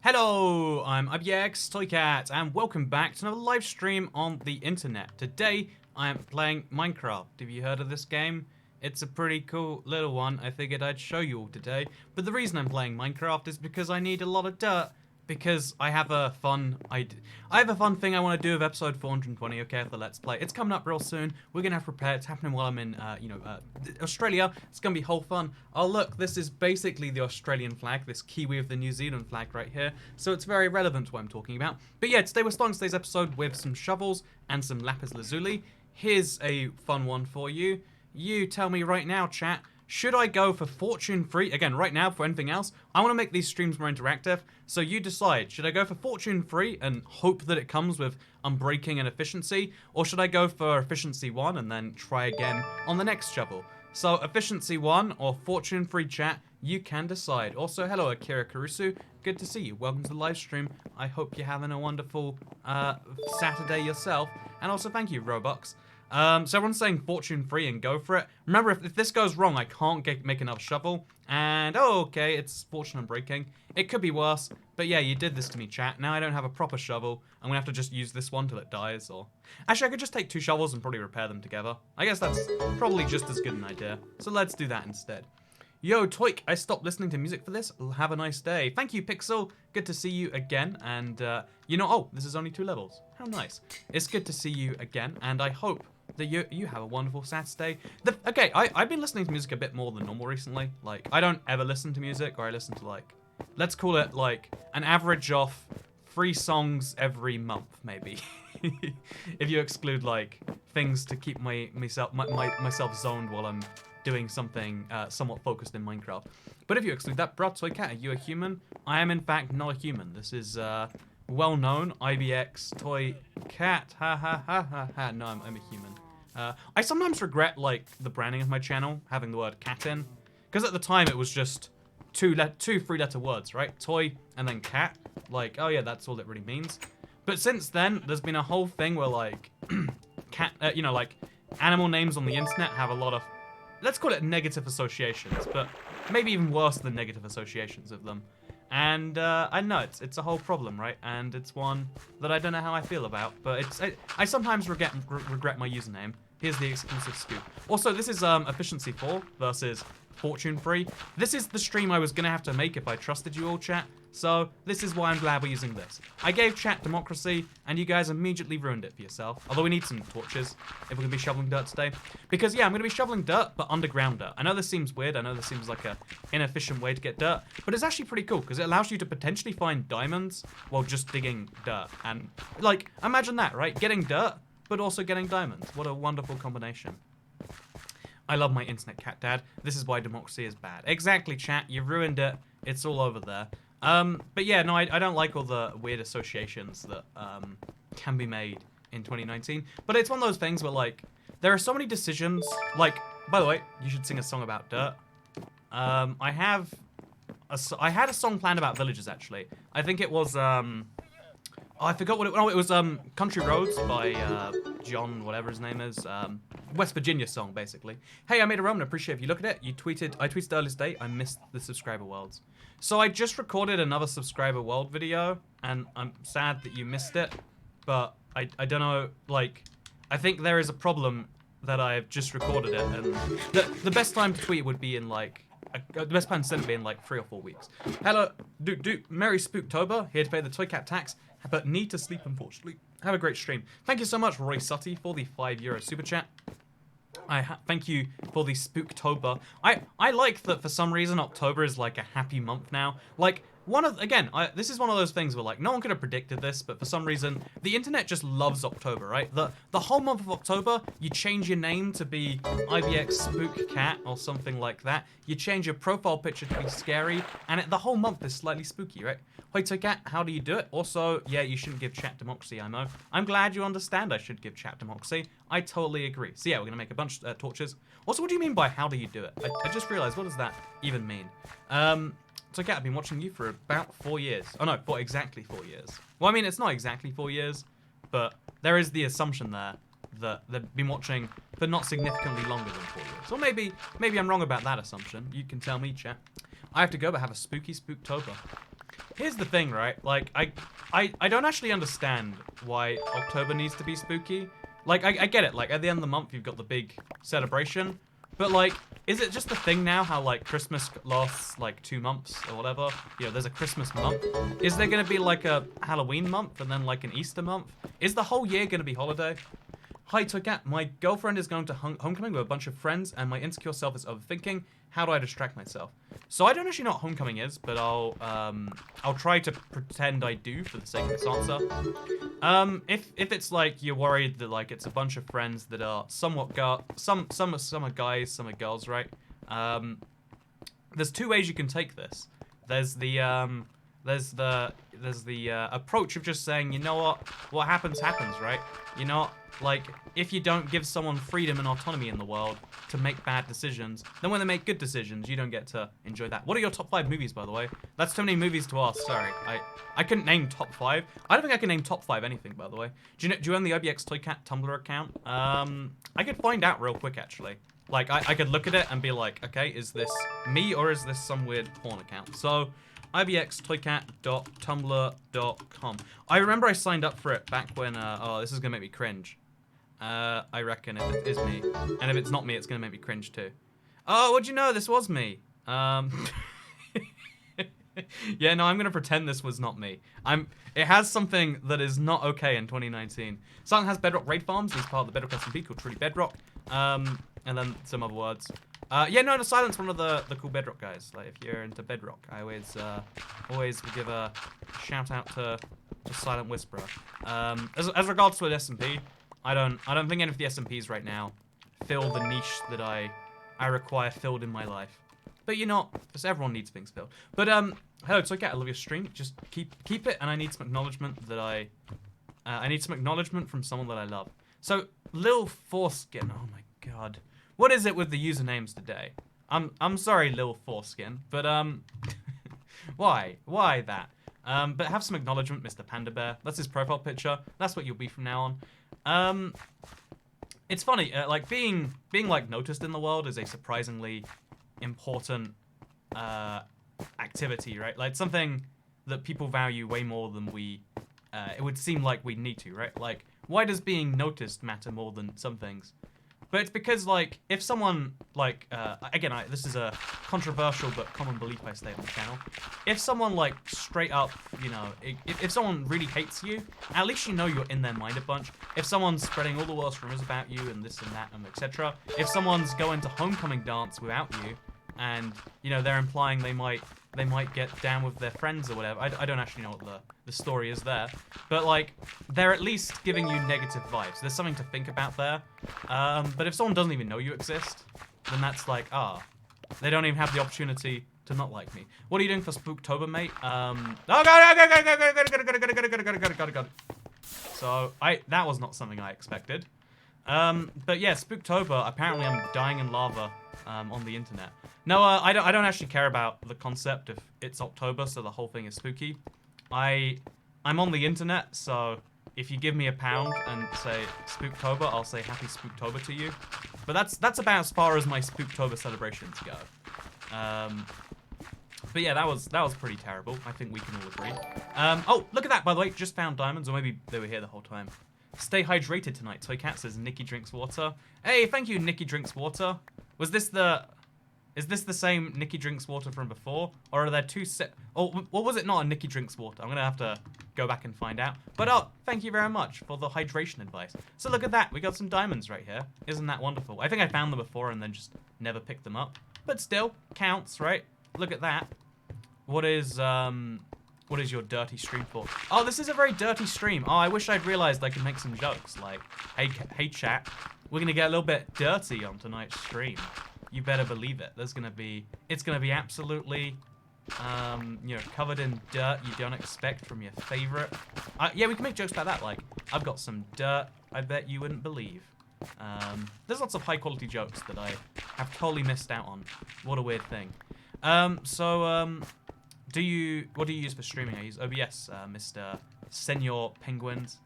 Hello, I'm IBX Toycat, and welcome back to another live stream on the internet. Today, I am playing Minecraft. Have you heard of this game? It's a pretty cool little one. I figured I'd show you all today. But the reason I'm playing Minecraft is because I need a lot of dirt. Because I have a fun thing I want to do with episode 420, okay, for the Let's Play. It's coming up real soon. We're going to have to prepare. It's happening while I'm in, Australia. It's going to be whole fun. Oh, look, this is basically the Australian flag, this Kiwi of the New Zealand flag right here. So it's very relevant to what I'm talking about. But yeah, today we're starting today's episode with some shovels and some lapis lazuli. Here's a fun one for you. You tell me right now, chat. Should I go for fortune free? Again, right now, for anything else, I want to make these streams more interactive. So you decide, should I go for fortune free and hope that it comes with unbreaking and efficiency? Or should I go for efficiency 1 and then try again on the next shovel? So efficiency 1 or fortune free, chat, you can decide. Also, hello Akira Karusu, good to see you. Welcome to the live stream. I hope you're having a wonderful Saturday yourself. And also thank you, Robux. So everyone's saying fortune free and go for it. Remember, if this goes wrong, I can't make another shovel. And, oh, okay, it's fortune unbreaking. It could be worse. But yeah, you did this to me, chat. Now I don't have a proper shovel. I'm gonna have to just use this one till it dies, or... Actually, I could just take 2 shovels and probably repair them together. I guess that's probably just as good an idea. So let's do that instead. Yo, Toik, I stopped listening to music for this. Have a nice day. Thank you, Pixel. Good to see you again. And, oh, this is only 2 levels. How nice. It's good to see you again, and I hope that you have a wonderful Saturday. Okay, I've been listening to music a bit more than normal recently. Like, I don't ever listen to music, or I listen to, like, let's call it, like, an average of 3 songs every month, maybe. If you exclude, like, things to keep myself zoned while I'm doing something somewhat focused in Minecraft. But if you exclude that, bruh, Toy Cat, are you a human? I am, in fact, not a human. This is, well-known IBX Toy Cat. Ha ha ha ha ha. No, I'm a human. I sometimes regret, like, the branding of my channel, having the word cat in. Because at the time, it was just 2 3-letter words, right? Toy and then cat. Like, oh yeah, that's all it really means. But since then, there's been a whole thing where, like, like, animal names on the internet have a lot of, let's call it negative associations, but maybe even worse than negative associations of them. And I know it's a whole problem, right? And it's one that I don't know how I feel about, but I sometimes regret my username. Here's the exclusive scoop. Also, this is efficiency 4 versus fortune free. This is the stream I was gonna have to make if I trusted you all, chat. So this is why I'm glad we're using this. I gave chat democracy, and you guys immediately ruined it for yourself. Although we need some torches if we're gonna be shoveling dirt today. Because yeah, I'm gonna be shoveling dirt, but underground dirt. I know this seems weird. I know this seems like a inefficient way to get dirt, but it's actually pretty cool because it allows you to potentially find diamonds while just digging dirt. And like, imagine that, right? Getting dirt, but also getting diamonds. What a wonderful combination. I love my internet, cat dad. This is why democracy is bad. Exactly, chat. You ruined it. It's all over there. But yeah, no, I don't like all the weird associations that can be made in 2019. But it's one of those things where, like, there are so many decisions. Like, by the way, you should sing a song about dirt. I had a song planned about villages, actually. I think it was, I forgot what it was, Country Roads by, John, whatever his name is, West Virginia song, basically. Hey, I made a Roman, appreciate if you look at it. I tweeted earlier today, I missed the subscriber worlds. So I just recorded another subscriber world video, and I'm sad that you missed it, but I don't know, like, I think there is a problem that I've just recorded it, and the best time to tweet would be in, like, the best time to send it would be in, like, 3 or 4 weeks. Hello, Merry Spooktober, here to pay the Toy Cat tax, but need to sleep, unfortunately. Have a great stream. Thank you so much, Roy Sutty, for the €5 super chat. Thank you for the Spooktober. I like that for some reason October is like a happy month now. Like, this is one of those things where, like, no one could have predicted this, but for some reason the internet just loves October, right? The whole month of October, you change your name to be IBX Spook Cat or something like that. You change your profile picture to be scary, and the whole month is slightly spooky, right? Wait, so Cat, how do you do it? Also, yeah, you shouldn't give chat democracy, IMO. I'm glad you understand I should give chat democracy. I totally agree. So yeah, we're gonna make a bunch of torches. Also, what do you mean by how do you do it? I just realized, what does that even mean? So Cat, I've been watching you for about 4 years. Oh no, for exactly 4 years. Well, I mean, it's not exactly 4 years, but there is the assumption there that they've been watching for not significantly longer than 4 years. Or maybe I'm wrong about that assumption. You can tell me, chat. I have to go, but have a spooky Spooktober. here's the thing, right? Like, I don't actually understand why October needs to be spooky. Like, I get it. Like, at the end of the month, you've got the big celebration. But, like, is it just a thing now how, like, Christmas lasts, like, 2 months or whatever? You know, there's a Christmas month. Is there going to be, like, a Halloween month and then, like, an Easter month? Is the whole year going to be holiday? Hi, Toycat. My girlfriend is going to homecoming with a bunch of friends, and my insecure self is overthinking. How do I distract myself? So I don't actually know what homecoming is, but I'll try to pretend I do for the sake of this answer. If it's like you're worried that like it's a bunch of friends that are somewhat some are guys, some are girls, right? There's 2 ways you can take this. There's the approach of just saying, you know what happens, right? You know, like, if you don't give someone freedom and autonomy in the world to make bad decisions, then when they make good decisions, you don't get to enjoy that. What are your top 5 movies, by the way? That's too many movies to ask, sorry. I couldn't name top 5. I don't think I can name top 5 anything, by the way. Do you own the IBX Toycat Tumblr account? I could find out real quick, actually. Like, I could look at it and be like, okay, is this me or is this some weird porn account? So, ibxtoycat.tumblr.com. I remember I signed up for it back when, oh, this is gonna make me cringe. I reckon if it is me. And if it's not me, it's gonna make me cringe too. Oh, what'd you know? This was me. Yeah, no, I'm gonna pretend this was not me. It has something that is not okay in 2019. Something has Bedrock raid farms. He's part of the Bedrock SMP called Truly Bedrock. And then some other words. Yeah, no, Silent's one of the cool Bedrock guys. Like, if you're into Bedrock, I always give a shout out to Silent Whisperer. As regards to an SMP, I don't think any of the SMPs right now fill the niche that I require filled in my life. But you know, because everyone needs things filled. But hello, Toycat, I love your stream. Just keep it, and I need some acknowledgement that I need some acknowledgement from someone that I love. So Lil Foreskin, oh my god. What is it with the usernames today? I'm sorry, Lil Foreskin, but why that? But have some acknowledgement, Mr. Panda Bear. That's his profile picture. That's what you'll be from now on. It's funny, like being like noticed in the world is a surprisingly important activity, right? Like something that people value way more than we. It would seem like we need to, right? Like, why does being noticed matter more than some things? But it's because, like, if someone, like, again, this is a controversial but common belief I state on the channel. If someone, like, straight up, you know, if someone really hates you, at least you know you're in their mind a bunch. If someone's spreading all the worst rumors about you and this and that and etc. If someone's going to homecoming dance without you, and, you know, they're implying they might get down with their friends or whatever. I don't actually know what the story is there. But, like, they're at least giving you negative vibes. There's something to think about there. But if someone doesn't even know you exist, then that's like, they don't even have the opportunity to not like me. What are you doing for Spooktober, mate? Oh, God. So, that was not something I expected. But yeah, Spooktober, apparently I'm dying in lava on the internet. No, I don't actually care about the concept if it's October, so the whole thing is spooky. I'm on the internet, so if you give me £1 and say Spooktober, I'll say Happy Spooktober to you. But that's about as far as my Spooktober celebrations go. But yeah, that was pretty terrible. I think we can all agree. Oh, look at that, by the way. Just found diamonds, or maybe they were here the whole time. Stay hydrated tonight. Toycat says Nikki drinks water. Hey, thank you, Nikki drinks water. Is this the same Nikki drinks water from before? Or are there two Oh, what was it not a Nikki drinks water? I'm gonna have to go back and find out. But thank you very much for the hydration advice. So look at that, we got some diamonds right here. Isn't that wonderful? I think I found them before and then just never picked them up. But still, counts, right? Look at that. What is your dirty stream for? Oh, this is a very dirty stream. Oh, I wish I'd realized I could make some jokes. Like, hey chat, we're gonna get a little bit dirty on tonight's stream. You better believe it. It's gonna be absolutely, you know, covered in dirt you don't expect from your favorite. Yeah, we can make jokes about that. Like, I've got some dirt I bet you wouldn't believe. There's lots of high quality jokes that I have totally missed out on. What a weird thing. What do you use for streaming? I use OBS, Mr. Senor Penguins.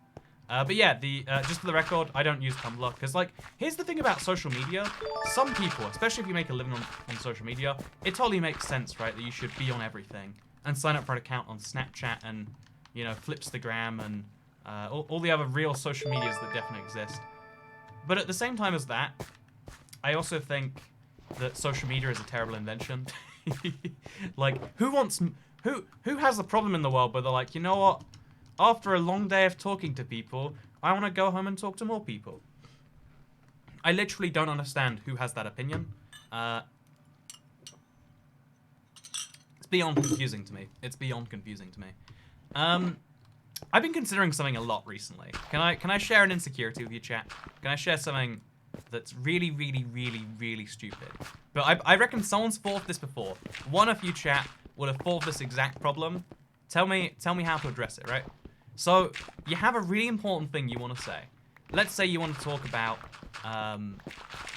But yeah, just for the record, I don't use Tumblr, because, like, here's the thing about social media. Some people, especially if you make a living on social media, it totally makes sense, right, that you should be on everything. and sign up for an account on Snapchat and, you know, Flipstagram and all the other real social medias that definitely exist. But at the same time as that, I also think that social media is a terrible invention. Like, who has a problem in the world where they're like, you know what? After a long day of talking to people, I want to go home and talk to more people. I literally don't understand who has that opinion. It's beyond confusing to me. It's beyond confusing to me. I've been considering something a lot recently. Can I share an insecurity with you, chat? Can I share something that's really, really, really, really stupid? But I reckon someone's thought of this before. One of you, chat, would have thought of this exact problem. Tell me how to address it, right? So, you have a really important thing you want to say. Let's say you want to talk about, I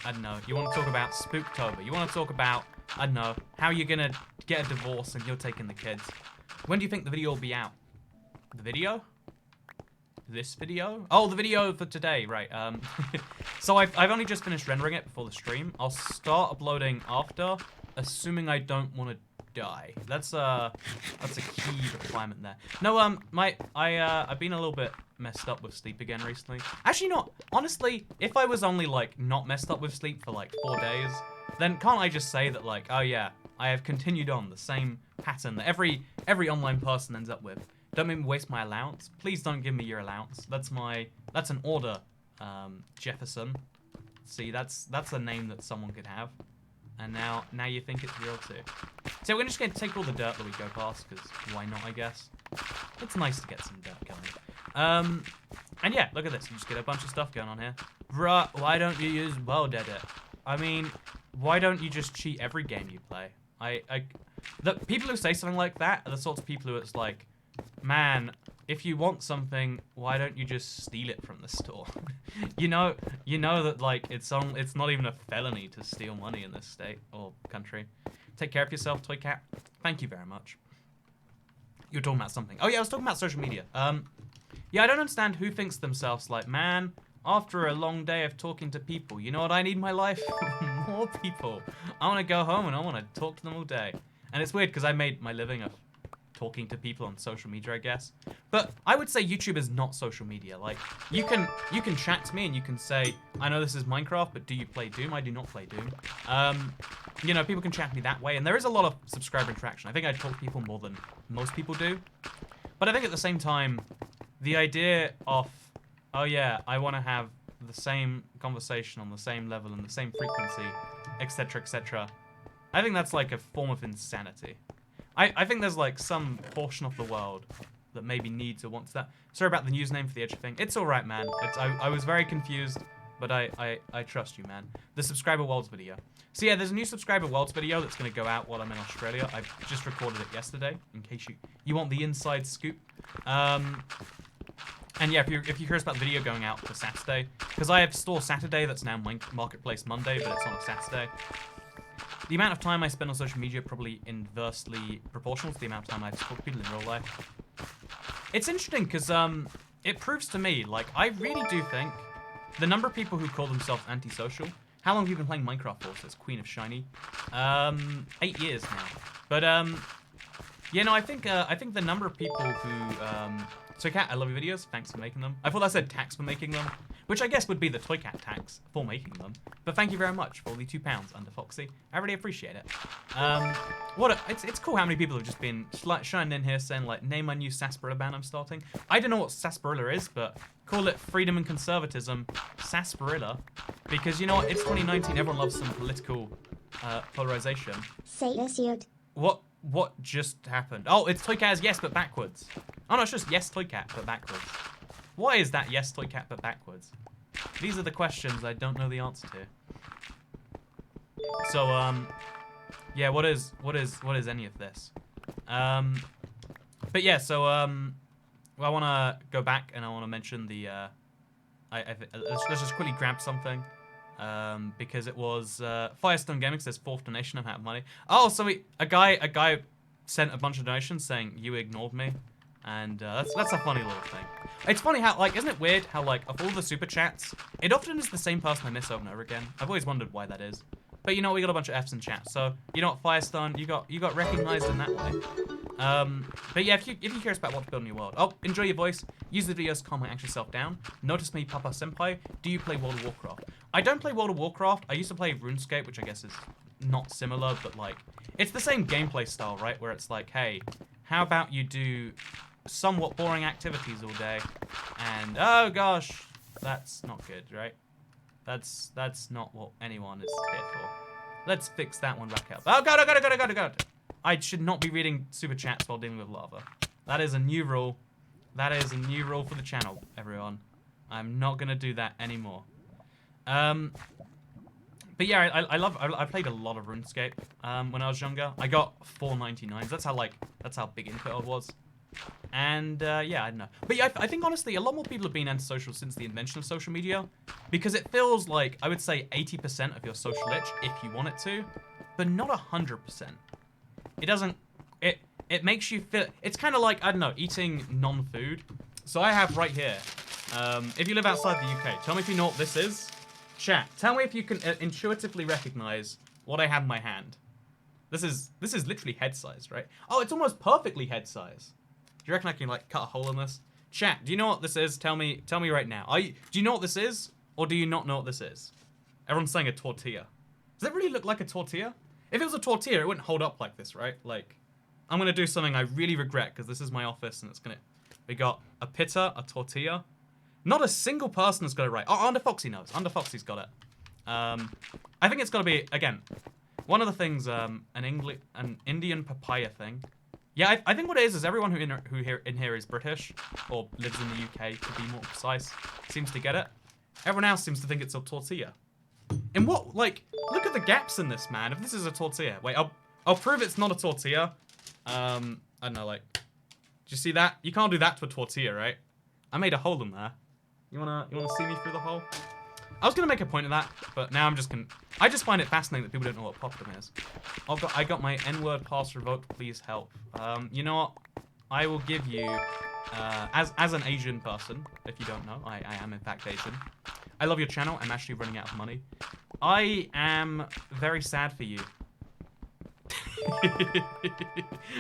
don't know, you want to talk about Spooktober. You want to talk about, I don't know, how you're going to get a divorce and you're taking the kids. When do you think the video will be out? The video? This video? Oh, the video for today, right. So I've only just finished rendering it before the stream. I'll start uploading after, assuming I don't want to die. That's a key requirement there. No, I've been a little bit messed up with sleep again recently. Actually, not. Honestly, if I was only, like, not messed up with sleep for, like, 4 days, then can't I just say that, like, oh yeah, I have continued on the same pattern that every online person ends up with. Don't make me waste my allowance. Please don't give me your allowance. That's an order, Jefferson. See, that's a name that someone could have. And now you think it's real too. So we're just going to take all the dirt that we go past, because why not, I guess. It's nice to get some dirt going. And yeah, look at this. You just get a bunch of stuff going on here. Bruh, why don't you use world edit? I mean, why don't you just cheat every game you play? The people who say something like that are the sorts of people who it's like, man, if you want something, why don't you just steal it from the store? you know that, like, it's not even a felony to steal money in this state or country. Take care of yourself, Toy Cat. Thank you very much. You were talking about something. Oh yeah, I was talking about social media. Yeah, I don't understand who thinks to themselves like, man, after a long day of talking to people, you know what I need in my life? More people. I want to go home and I want to talk to them all day. And it's weird because I made my living of talking to people on social media, I guess. But I would say YouTube is not social media. Like, you can chat to me and you can say, I know this is Minecraft, but do you play Doom? I do not play Doom. You know, people can chat to me that way, and there is a lot of subscriber interaction. I think I talk to people more than most people do. But I think at the same time, the idea of, oh yeah, I want to have the same conversation on the same level and the same frequency, etc., etc. I think that's like a form of insanity. I think there's like some portion of the world that maybe needs or wants that. Sorry about the username for the edge thing. It's alright, man. I was very confused, but I trust you, man. The subscriber worlds video. So yeah, there's a new subscriber worlds video that's going to go out while I'm in Australia. I've just recorded it yesterday, in case you want the inside scoop. And yeah, if you're curious about the video going out for Saturday, because I have store Saturday that's now Marketplace Monday, but it's on a Saturday. The amount of time I spend on social media probably inversely proportional to the amount of time I talk to people in real life. It's interesting because it proves to me, like, I really do think the number of people who call themselves antisocial. How long have you been playing Minecraft for? Says Queen of Shiny. 8 years now. But yeah, no, I think the number of people who so Cat, I love your videos. Thanks for making them. I thought I said tax for making them, which I guess would be the Toy Cat tax for making them. But thank you very much for the £2 under Foxy. I really appreciate it. It's cool how many people have just been shining in here saying, like, name my new sarsaparilla band I'm starting. I don't know what sarsaparilla is, but call it freedom and conservatism sarsaparilla, because you know what? It's 2019. Everyone loves some political polarization. Say yes, you'd. What just happened? Oh, it's Toy Cat's yes, but backwards. Oh no, it's just yes, Toy Cat, but backwards. Why is that yes, Toy Cat, but backwards? These are the questions I don't know the answer to. So, yeah, what is any of this? But yeah, so, well, I want to go back and I want to mention the, let's just quickly grab something. Because it was Firestone Gaming says 4th donation. I'm out of money. Oh, so a guy sent a bunch of donations saying you ignored me, and that's a funny little thing. It's funny how, like, isn't it weird how, like, of all the super chats, it often is the same person I miss over and over again. I've always wondered why that is. But you know, we got a bunch of Fs in chat, so you know what, Firestone, you got recognized in that way. But yeah, if you're curious about what to build in your world, enjoy your voice, use the videos to calm my anxious self down. Notice me, Papa Senpai. Do you play World of Warcraft? I don't play World of Warcraft. I used to play RuneScape, which I guess is not similar, but like, it's the same gameplay style, right? Where it's like, hey, how about you do somewhat boring activities all day? And, oh gosh, that's not good, right? That's not what anyone is here for. Let's fix that one back up. Oh god, oh god, oh god, oh god, oh god. I should not be reading super chats while dealing with lava. That is a new rule. That is a new rule for the channel, everyone. I'm not gonna do that anymore. But yeah, I played a lot of RuneScape when I was younger. I got 499s. That's how big into it I was. And yeah, I don't know. But yeah, I think honestly, a lot more people have been antisocial since the invention of social media, because it feels like, I would say 80% of your social itch if you want it to, but not 100%. It doesn't. It makes you feel. It's kind of like, I don't know, eating non-food. So I have right here. If you live outside the UK, tell me if you know what this is. Chat, tell me if you can intuitively recognize what I have in my hand. This is literally head size, right? Oh, it's almost perfectly head size. Do you reckon I can like cut a hole in this? Chat, do you know what this is? Tell me right now. Do you know what this is, or do you not know what this is? Everyone's saying a tortilla. Does it really look like a tortilla? If it was a tortilla, it wouldn't hold up like this, right? Like, I'm gonna do something I really regret because this is my office and it's gonna. We got a pita, a tortilla. Not a single person has got it right. Oh, Under Foxy knows. Under Foxy's got it. I think it's got to be, again, one of the things, an Indian papaya thing. Yeah, I think what it is everyone who in here is British, or lives in the UK, to be more precise, seems to get it. Everyone else seems to think it's a tortilla. In what, like, look at the gaps in this, man. If this is a tortilla. Wait, I'll prove it's not a tortilla. I don't know, like, do you see that? You can't do that to a tortilla, right? I made a hole in there. You wanna see me through the hole? I was gonna make a point of that, but now I'm just gonna. I just find it fascinating that people don't know what Poppadom is. I got my N-word pass revoked. Please help. You know what? I will give you, as an Asian person, if you don't know, I am in fact Asian. I love your channel. I'm actually running out of money. I am very sad for you.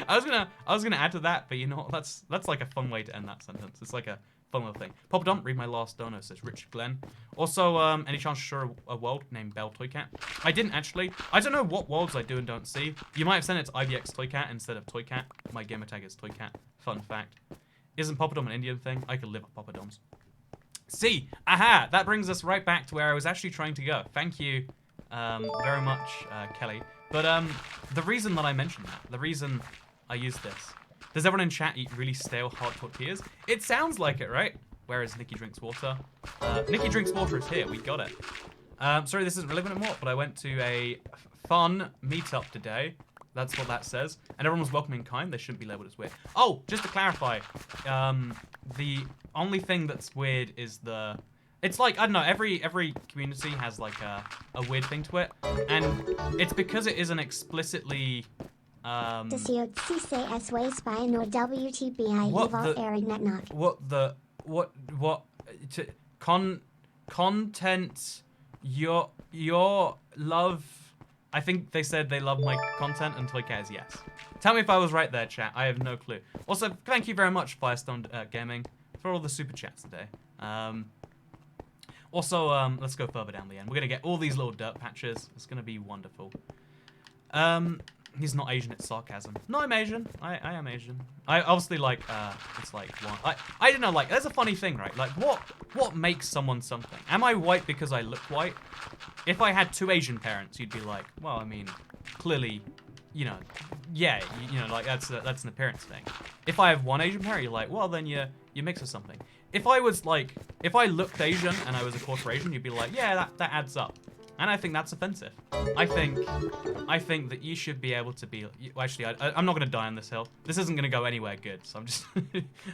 I was gonna add to that, but you know what? That's like a fun way to end that sentence. It's like a fun little thing. Poppadom, read my last donor, says Richard Glenn. Also, any chance to show a world named Bell Toycat? I didn't actually. I don't know what worlds I do and don't see. You might have sent it to IVX Toycat instead of Toycat. My gamer tag is Toycat. Fun fact. Isn't Poppadom an Indian thing? I could live at Poppadoms. See, aha! That brings us right back to where I was actually trying to go. Thank you very much, Kelly. But the reason that I mentioned that, the reason I used this, does everyone in chat eat really stale hard tortillas? It sounds like it, right? Whereas Nikki drinks water. Nikki drinks water is here. We got it. Sorry, this isn't relevant anymore, but I went to a fun meetup today. That's what that says. And everyone was welcoming and kind. They shouldn't be labeled as weird. Oh, just to clarify, the only thing that's weird is the... It's like, I don't know, every community has like a weird thing to it. And it's because it isn't explicitly... Content, your love... I think they said they love my content and Toycat is yes. Tell me if I was right there, chat. I have no clue. Also, thank you very much, Firestone Gaming, for all the super chats today. Also, let's go further down the end. We're going to get all these little dirt patches. It's going to be wonderful. He's not Asian, it's sarcasm. No, I'm Asian. I am Asian. I obviously like, it's like, I don't know, like, there's a funny thing, right? Like, what makes someone something? Am I white because I look white? If I had two Asian parents, you'd be like, well, I mean, clearly, you know, yeah, you know, like, that's an appearance thing. If I have one Asian parent, you're like, well, then you mix with something. If I was like, if I looked Asian and I was a quarter Asian, you'd be like, yeah, that adds up. And I think that's offensive. I think that you should be able to be... Well, actually, I'm not going to die on this hill. This isn't going to go anywhere good. So I'm just...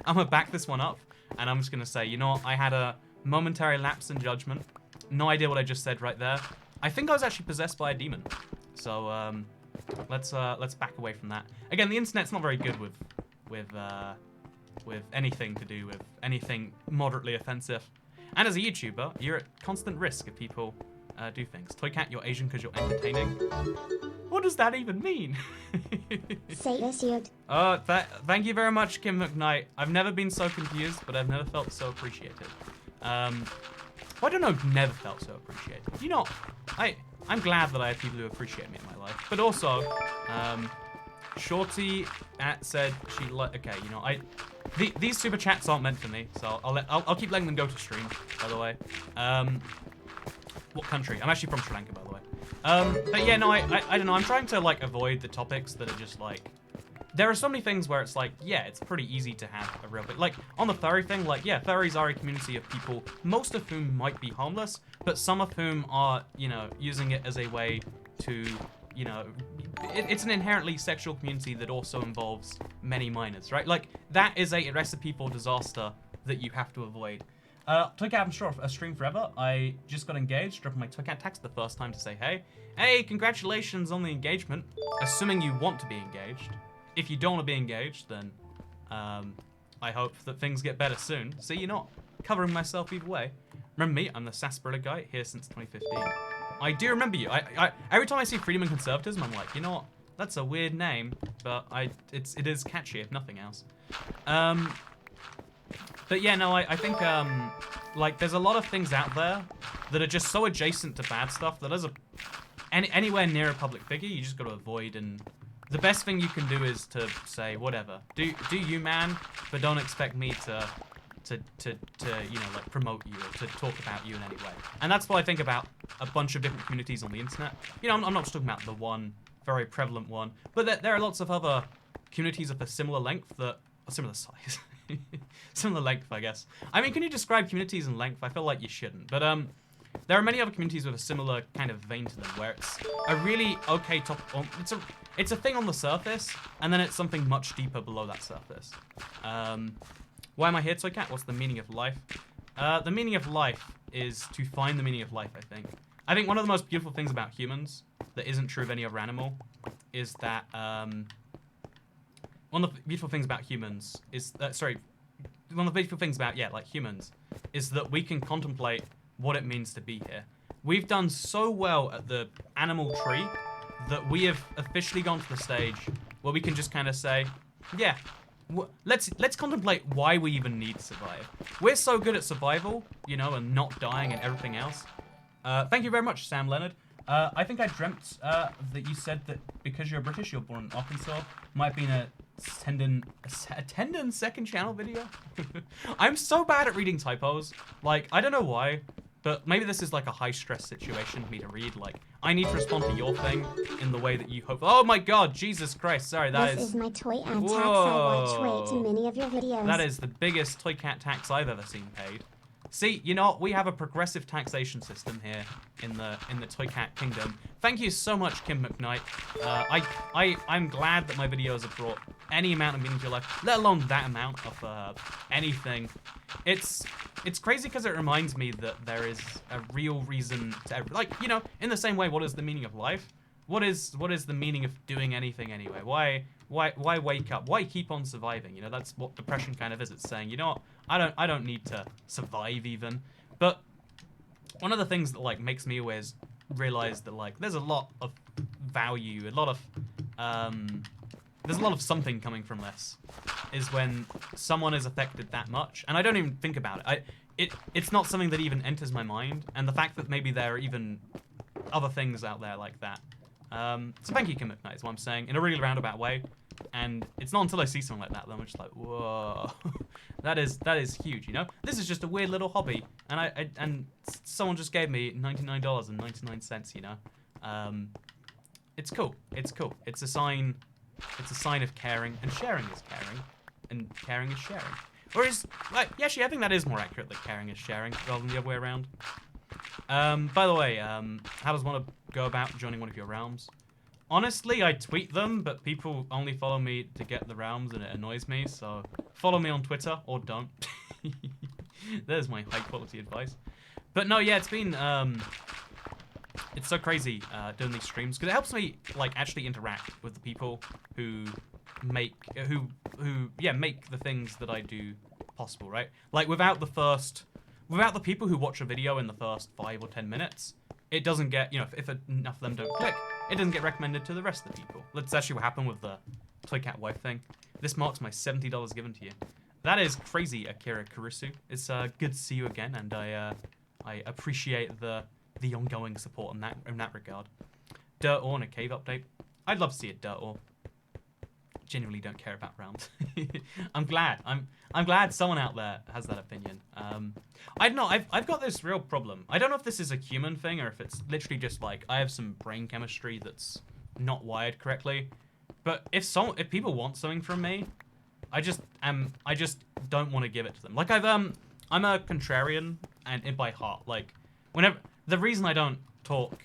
I'm going to back this one up. And I'm just going to say, you know what? I had a momentary lapse in judgment. No idea what I just said right there. I think I was actually possessed by a demon. So let's back away from that. Again, the internet's not very good with anything to do with anything moderately offensive. And as a YouTuber, you're at constant risk of people... do things. Toycat, you're Asian because you're entertaining. What does that even mean? Say this, you'd. Thank you very much, Kim McKnight. I've never been so confused, but I've never felt so appreciated. Well, I don't know, never felt so appreciated. You know, I'm glad that I have people who appreciate me in my life. But also, Shorty said she okay, you know, these super chats aren't meant for me, so I'll keep letting them go to stream, by the way. What country? I'm actually from Sri Lanka, by the way. But yeah, no, I don't know. I'm trying to like avoid the topics that are just like. There are so many things where it's like, yeah, it's pretty easy to have a real bit. Like on the furry thing, like yeah, furries are a community of people, most of whom might be harmless, but some of whom are, you know, using it as a way to, you know, it's an inherently sexual community that also involves many minors, right? Like that is a recipe for disaster that you have to avoid. Toycat, I'm sure a stream forever. I just got engaged, dropping my Toycat text the first time to say hey. Hey, congratulations on the engagement. Assuming you want to be engaged. If you don't want to be engaged, then I hope that things get better soon. See, you're not covering myself either way. Remember me? I'm the sarsaparilla guy here since 2015. I do remember you. I every time I see freedom and conservatism, I'm like, you know what? That's a weird name, but it is catchy if nothing else. But yeah, no, I think like there's a lot of things out there that are just so adjacent to bad stuff that as anywhere near a public figure, you just got to avoid. And the best thing you can do is to say whatever. Do you, man, but don't expect me to you know, like promote you or to talk about you in any way. And that's what I think about a bunch of different communities on the internet. You know, I'm not just talking about the one very prevalent one, but there are lots of other communities of a similar length that are similar size. Similar length, I guess. I mean, can you describe communities in length? I feel like you shouldn't. But there are many other communities with a similar kind of vein to them, where it's a really okay top. It's a thing on the surface, and then it's something much deeper below that surface. Why am I here, Toycat? What's the meaning of life? The meaning of life is to find the meaning of life, I think. I think one of the most beautiful things about humans that isn't true of any other animal is that one of the beautiful things about humans is one of the beautiful things about like humans is that we can contemplate what it means to be here. We've done so well at the animal tree that we have officially gone to the stage where we can just kind of say, yeah, let's contemplate why we even need to survive. We're so good at survival, you know, and not dying and everything else. Thank you very much, Sam Leonard. I think I dreamt that you said that because you're British, you're born in Arkansas. Might have been a Tendon second channel video. I'm so bad at reading typos. Like, I don't know why, but maybe this is like a high stress situation for me to read. Like, I need to respond to your thing in the way that you hope. Oh my god, Jesus Christ, sorry, This is my toy ad tax. I watch way too many of your videos. That is the biggest Toycat tax I've ever seen paid. See, you know, we have a progressive taxation system here in the Toycat kingdom. Thank you so much, Kim McKnight. I'm glad that my videos have brought any amount of meaning to your life, let alone that amount of anything. It's crazy because it reminds me that there is a real reason to like, you know, in the same way, what is the meaning of life? What is the meaning of doing anything anyway? Why wake up? Why keep on surviving? You know, that's what depression kind of is. It's saying, you know what? I don't need to survive even. But one of the things that like makes me always realize that like there's a lot of value, there's a lot of something coming from this, is when someone is affected that much, and I don't even think about it. It's not something that even enters my mind, and the fact that maybe there are even other things out there like that. So thank you, Kim McKnight, is what I'm saying, in a really roundabout way. And it's not until I see something like that I'm just like, whoa, that is huge, you know? This is just a weird little hobby, and someone just gave me $99.99, you know? It's cool. It's cool. It's a sign of caring, and sharing is caring, and caring is sharing. Or is, like, yeah, actually, I think that is more accurate, that caring is sharing, rather than the other way around. By the way, how does one go about joining one of your realms? Honestly, I tweet them, but people only follow me to get the realms, and it annoys me, so follow me on Twitter, or don't. There's my high-quality advice. But no, yeah, it's been, it's so crazy doing these streams, because it helps me, like, actually interact with the people who make the things that I do possible, right? Like, without the people who watch a video in the first 5 or 10 minutes, it doesn't get, you know, if enough of them don't click, it doesn't get recommended to the rest of the people. That's actually what happened with the Toy Cat wife thing. This marks my $70 given to you. That is crazy, Akira Kurusu. It's good to see you again, and I appreciate the ongoing support in that regard. Dirt ore and a cave update. I'd love to see a dirt ore. Genuinely don't care about rounds. I'm glad. I'm glad someone out there has that opinion. I don't know. I've got this real problem. I don't know if this is a human thing or if it's literally just like I have some brain chemistry that's not wired correctly. But if people want something from me, I just don't want to give it to them. Like I'm a contrarian and by heart. Like whenever the reason I don't talk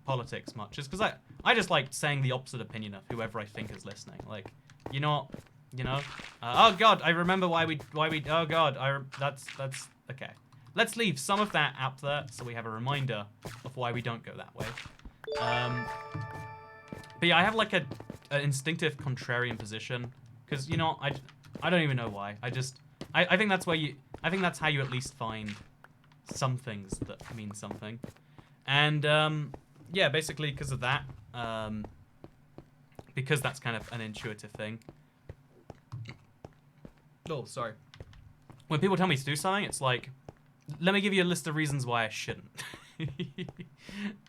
politics much is because I just like saying the opposite opinion of whoever I think is listening. Like, oh god, I remember why we oh god, that's okay. Let's leave some of that out there so we have a reminder of why we don't go that way. But yeah, I have like an instinctive contrarian position because I don't even know why. I think that's I think that's how you at least find some things that mean something. And yeah, basically because of that, because that's kind of an intuitive thing. Oh, sorry. When people tell me to do something, it's like, let me give you a list of reasons why I shouldn't.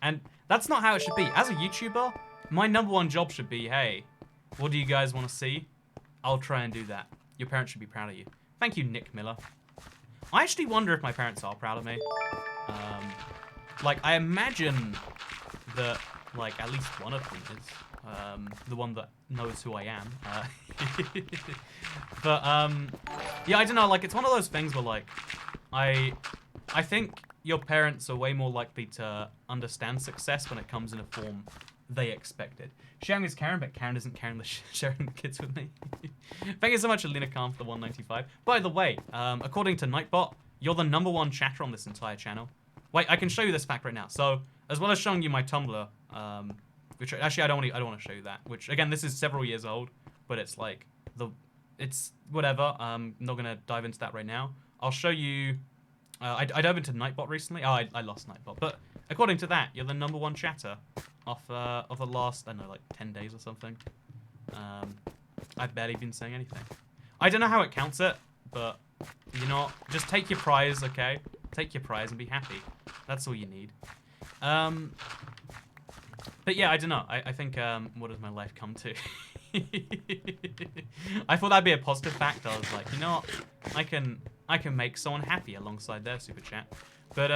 And that's not how it should be. As a YouTuber, my #1 job should be, hey, what do you guys want to see? I'll try and do that. Your parents should be proud of you. Thank you, Nick Miller. I actually wonder if my parents are proud of me. Like, I imagine that, like, at least one of them is. The one that knows who I am. But, yeah, I don't know, like, it's one of those things where, like, I think your parents are way more likely to understand success when it comes in a form they expected. Sharing is Karen, but Karen isn't sharing the kids with me. Thank you so much, Alina Khan, for the 195. By the way, according to Nightbot, you're the #1 chatter on this entire channel. Wait, I can show you this fact right now. So, as well as showing you my Tumblr, which actually I don't want to show you that. Which again, this is several years old, but it's like it's whatever. I'm not gonna dive into that right now. I'll show you. I dove into Nightbot recently. Oh, I lost Nightbot, but according to that, you're the #1 chatter of the last, I don't know, like 10 days or something. I've barely been saying anything. I don't know how it counts it, but just take your prize, okay? Take your prize and be happy. That's all you need. But yeah, I don't know. I think, what does my life come to? I thought that'd be a positive fact. I was like, you know what? I can make someone happy alongside their super chat. But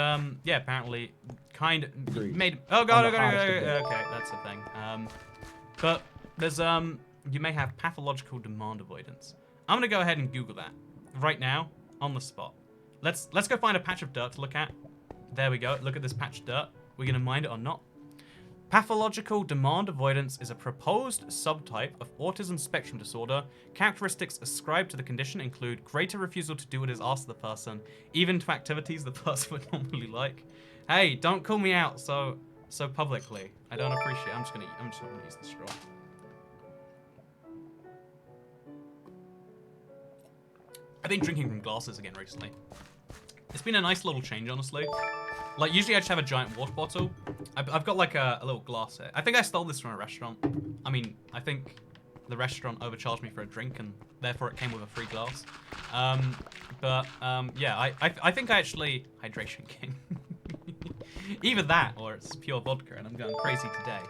yeah, apparently, kind of made. Oh god, okay, that's the thing. But there's you may have pathological demand avoidance. I'm gonna go ahead and Google that right now on the spot. Let's go find a patch of dirt to look at. There we go. Look at this patch of dirt. We're gonna mind it or not. Pathological demand avoidance is a proposed subtype of autism spectrum disorder. Characteristics ascribed to the condition include greater refusal to do what is asked of the person, even to activities the person would normally like. Hey, don't call me out so publicly. I don't appreciate it. I'm just gonna use the straw. I've been drinking from glasses again recently. It's been a nice little change, honestly. Like, usually I just have a giant water bottle. I've got like a little glass here. I think I stole this from a restaurant. I mean, I think the restaurant overcharged me for a drink and therefore it came with a free glass. Yeah, I think I actually... Hydration King. Either that or it's pure vodka and I'm going crazy today.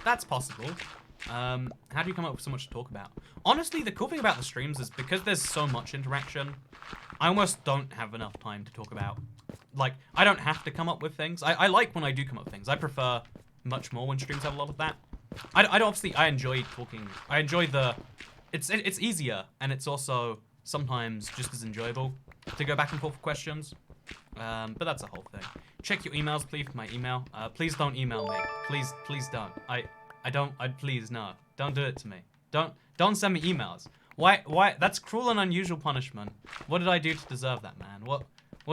That's possible. How do you come up with so much to talk about? Honestly, the cool thing about the streams is because there's so much interaction, I almost don't have enough time to talk about. Like, I don't have to come up with things. I like when I do come up with things. I prefer much more when streams have a lot of that. I enjoy talking. I enjoy it's easier, and it's also sometimes just as enjoyable to go back and forth with questions. But that's a whole thing. Check your emails, please, for my email. Please don't email me. Please don't. Please, no. Don't do it to me. Don't send me emails. Why? That's cruel and unusual punishment. What did I do to deserve that, man? What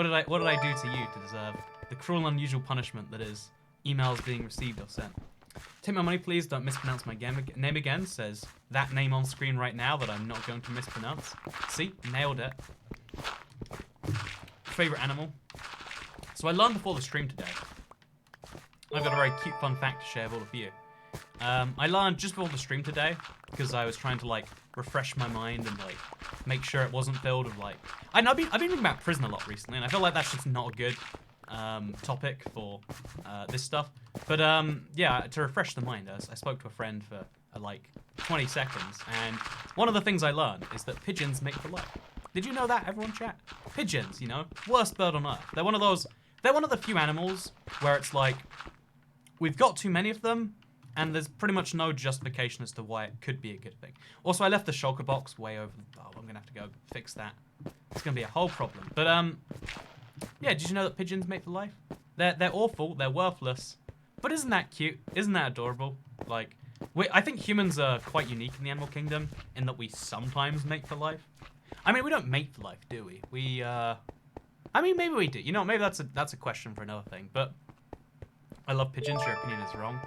did I do to you to deserve the cruel and unusual punishment that is emails being received or sent? Take my money, please. Don't mispronounce my name again. Says that name on screen right now that I'm not going to mispronounce. See? Nailed it. Favorite animal? So I learned before the stream today I've got a very cute fun fact to share with all of you. I learned just before the stream today, because I was trying to like refresh my mind and like make sure it wasn't filled with like... I've been thinking about prison a lot recently, and I feel like that's just not a good topic for this stuff. But yeah, to refresh the mind, I spoke to a friend for like 20 seconds, and one of the things I learned is that pigeons mate for life. Did you know that, everyone chat? Pigeons, you know, worst bird on earth. They're one of the few animals where it's like, we've got too many of them, and there's pretty much no justification as to why it could be a good thing. Also, I left the shulker box way over. Oh, I'm gonna have to go fix that. It's gonna be a whole problem. But yeah, did you know that pigeons mate for life? They're awful. They're worthless. But isn't that cute? Isn't that adorable? Like, I think humans are quite unique in the animal kingdom in that we sometimes mate for life. I mean, we don't mate for life, do we? I mean, maybe we do. You know, maybe that's a question for another thing. But I love pigeons. Your opinion is wrong.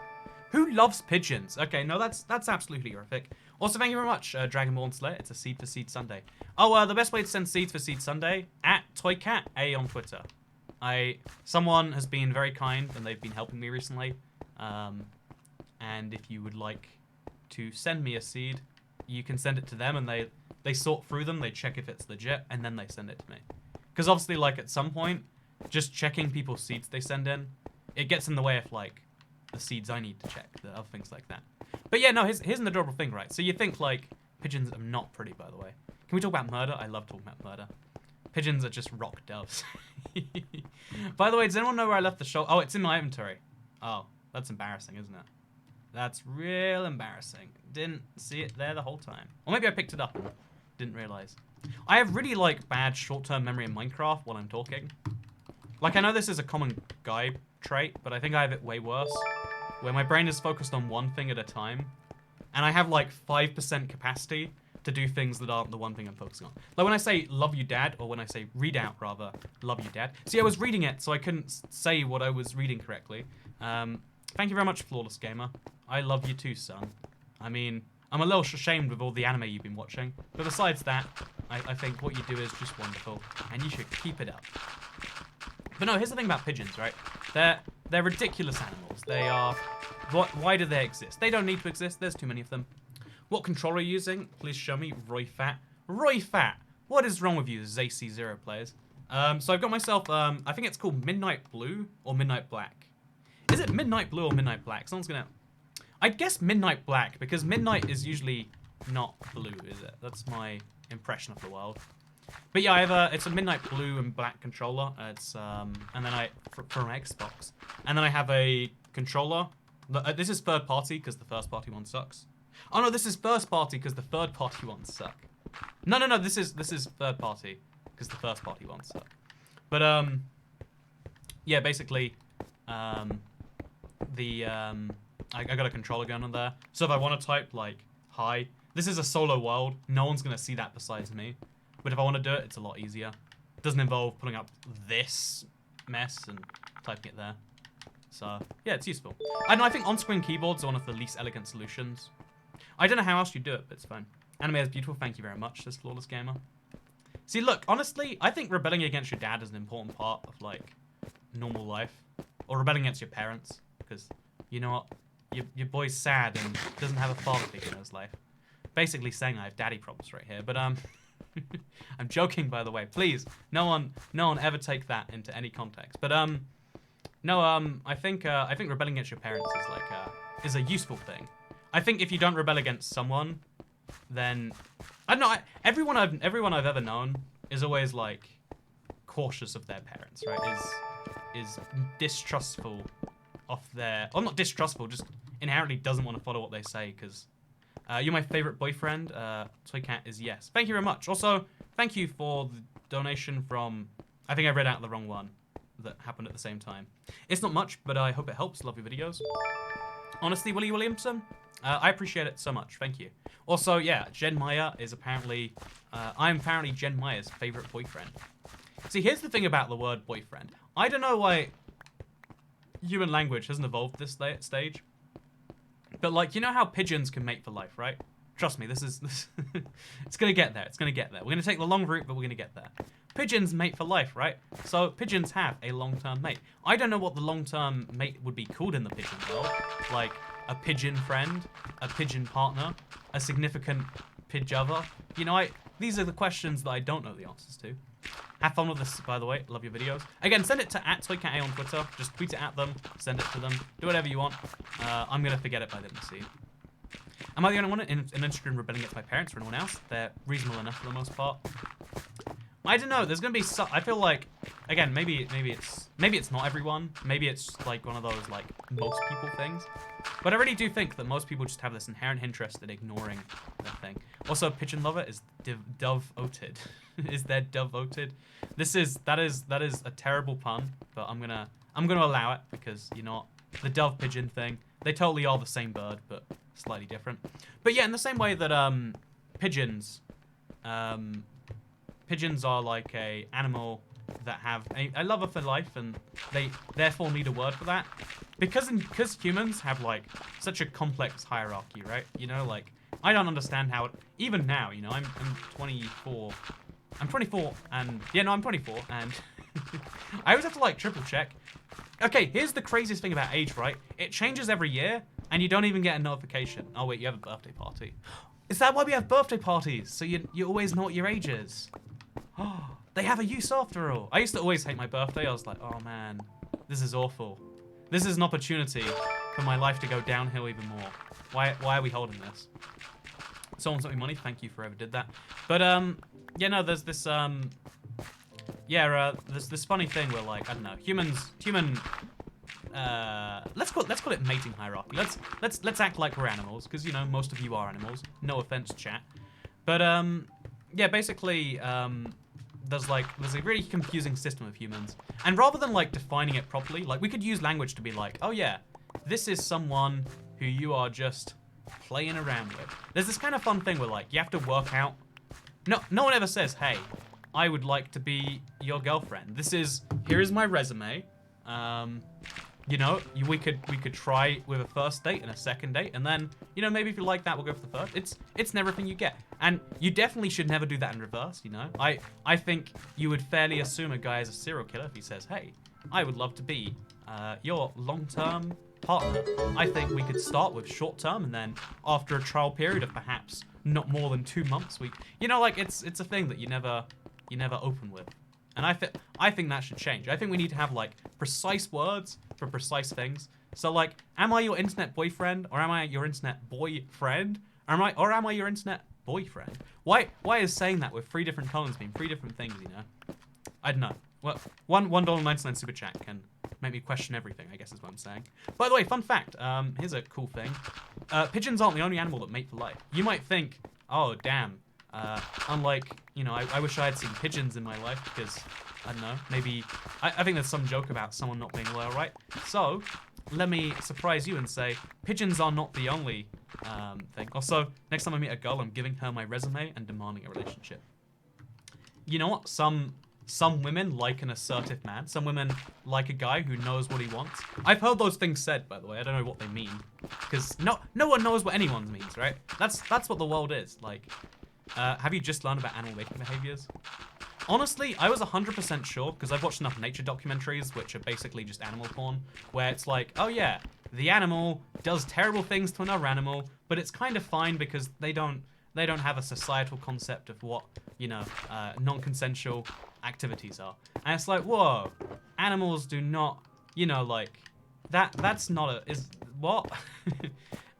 Who loves pigeons? Okay, no, that's absolutely horrific. Also, thank you very much, Dragonborn Slayer. It's a Seed for Seed Sunday. Oh, the best way to send seeds for Seed Sunday, at ToyCatA on Twitter. Someone has been very kind, and they've been helping me recently. And if you would like to send me a seed, you can send it to them, and they sort through them, they check if it's legit, and then they send it to me. Because obviously, like, at some point, just checking people's seeds they send in, it gets in the way of, like, the seeds I need to check, the other things like that. But yeah, no, here's an adorable thing, right? So you think, like, pigeons are not pretty, by the way. Can we talk about murder? I love talking about murder. Pigeons are just rock doves. By the way, does anyone know where I left the show? Oh, it's in my inventory. Oh, that's embarrassing, isn't it? That's real embarrassing. Didn't see it there the whole time. Or maybe I picked it up and didn't realize. I have really, like, bad short-term memory in Minecraft while I'm talking. Like, I know this is a common guy trait, but I think I have it way worse, where my brain is focused on one thing at a time, and I have, like, 5% capacity to do things that aren't the one thing I'm focusing on. Like, when I say, love you, dad, or when I say, read out, rather, love you, dad. See, I was reading it, so I couldn't say what I was reading correctly. Thank you very much, Flawless Gamer. I love you too, son. I mean, I'm a little ashamed with all the anime you've been watching, but besides that, I think what you do is just wonderful, and you should keep it up. But no, here's the thing about pigeons, right? They're ridiculous animals. They are... Why do they exist? They don't need to exist. There's too many of them. What controller are you using? Please show me. Roy Fat. Roy Fat! What is wrong with you, ZC0 players? So I've got myself, I think it's called Midnight Blue or Midnight Black. Is it Midnight Blue or Midnight Black? Someone's gonna... I'd guess Midnight Black, because midnight is usually not blue, is it? That's my impression of the world. But yeah, I have it's a Midnight Blue and Black controller. It's and then for my Xbox, and then I have a controller. This is third party because the first party one sucks. Oh no, this is first party because the third party ones suck. No, this is third party because the first party ones suck. But yeah, basically, I got a controller going on there. So if I want to type like hi, this is a solo world. No one's gonna see that besides me. But if I want to do it, it's a lot easier. It doesn't involve putting up this mess and typing it there. So yeah, it's useful. I think on-screen keyboards are one of the least elegant solutions. I don't know how else you do it, but it's fine. Anime is beautiful. Thank you very much, this Flawless Gamer. See, look, honestly, I think rebelling against your dad is an important part of like normal life, or rebelling against your parents, because you know what, your boy's sad and doesn't have a father figure in his life. Basically saying I have daddy problems right here, but I'm joking, by the way. Please, no one ever take that into any context. But no, I think rebelling against your parents is like is a useful thing. I think if you don't rebel against someone, then I don't know. Everyone I've ever known is always like cautious of their parents, right? Is distrustful of their, or not distrustful, just inherently doesn't want to follow what they say because. You're my favorite boyfriend. Toycat is yes. Thank you very much. Also, thank you for the donation from... I think I read out the wrong one that happened at the same time. It's not much, but I hope it helps. Love your videos. Honestly, Willie Williamson, I appreciate it so much. Thank you. Also, yeah, Jen Meyer is apparently... I'm apparently Jen Meyer's favorite boyfriend. See, here's the thing about the word boyfriend. I don't know why human language hasn't evolved this stage. But, like, you know how pigeons can mate for life, right? Trust me, this it's going to get there. It's going to get there. We're going to take the long route, but we're going to get there. Pigeons mate for life, right? So pigeons have a long-term mate. I don't know what the long-term mate would be called in the pigeon world. Like a pigeon friend, a pigeon partner, a significant pidge-other. You know, these are the questions that I don't know the answers to. Have fun with this, by the way. Love your videos. Again, send it to @ToyCatA on Twitter. Just tweet it at them. Send it to them. Do whatever you want. I'm going to forget it by the end of the scene. Am I the only one interested in rebelling against my parents or anyone else? They're reasonable enough for the most part. I don't know. There's gonna be I feel like, again, maybe it's not everyone. Maybe it's like one of those like most people things. But I really do think that most people just have this inherent interest in ignoring that thing. Also, Pigeon Lover is dove-oted. Is there dove-oted? That is a terrible pun, but I'm gonna allow it because you know what? The dove pigeon thing. They totally are the same bird, but slightly different. But yeah, in the same way that pigeons. Pigeons are like a animal that have a lover for life, and they therefore need a word for that. Because humans have like such a complex hierarchy, right? You know, like I don't understand how even now, you know, I'm 24. I'm 24 and yeah, no, I'm 24 and I always have to like triple check. Okay, here's the craziest thing about age, right? It changes every year and you don't even get a notification. Oh wait, you have a birthday party. Is that why we have birthday parties? So you always know what your age is. Oh, they have a use after all. I used to always hate my birthday. I was like, oh man, this is awful. This is an opportunity for my life to go downhill even more. Why are we holding this? Someone sent me money. Thank you for whoever did that. But yeah, no, there's this there's this funny thing where like I don't know, human let's call it mating hierarchy. Let's act like we're animals because you know most of you are animals. No offense, chat. But yeah, basically there's a really confusing system of humans, and rather than like defining it properly, like we could use language to be like, oh yeah, this is someone who you are just playing around with. There's this kind of fun thing where like you have to work out. No one ever says, hey, I would like to be your girlfriend. Here is my resume. You know, we could try with a first date and a second date, and then, you know, maybe if you like that, we'll go for the third. It's never everything you get. And you definitely should never do that in reverse, you know? I think you would fairly assume a guy is a serial killer if he says, hey, I would love to be your long-term partner. I think we could start with short-term, and then after a trial period of perhaps not more than 2 months, you know, like it's a thing that you never open with. And I think that should change. I think we need to have like precise words for precise things. So like, am I your internet boyfriend, or am I your internet boyfriend? Or am I your internet boyfriend? Why is saying that with 3 different tones mean 3 different things, you know? I don't know. Well, $1.99 super chat can make me question everything, I guess is what I'm saying. By the way, fun fact, here's a cool thing. Pigeons aren't the only animal that mate for life. You might think, oh damn, unlike, you know, I wish I had seen pigeons in my life because, I don't know, maybe, I think there's some joke about someone not being loyal, right? So, let me surprise you and say, pigeons are not the only thing. Also, next time I meet a girl, I'm giving her my resume and demanding a relationship. You know what? Some women like an assertive man. Some women like a guy who knows what he wants. I've heard those things said, by the way. I don't know what they mean. Because no one knows what anyone means, right? That's what the world is. Like, have you just learned about animal mating behaviors? Honestly, I was 100% sure, because I've watched enough nature documentaries, which are basically just animal porn, where it's like, oh yeah, the animal does terrible things to another animal, but it's kind of fine because they don't have a societal concept of what, you know, non-consensual activities are. And it's like, whoa, animals do not, you know, like, that's not what?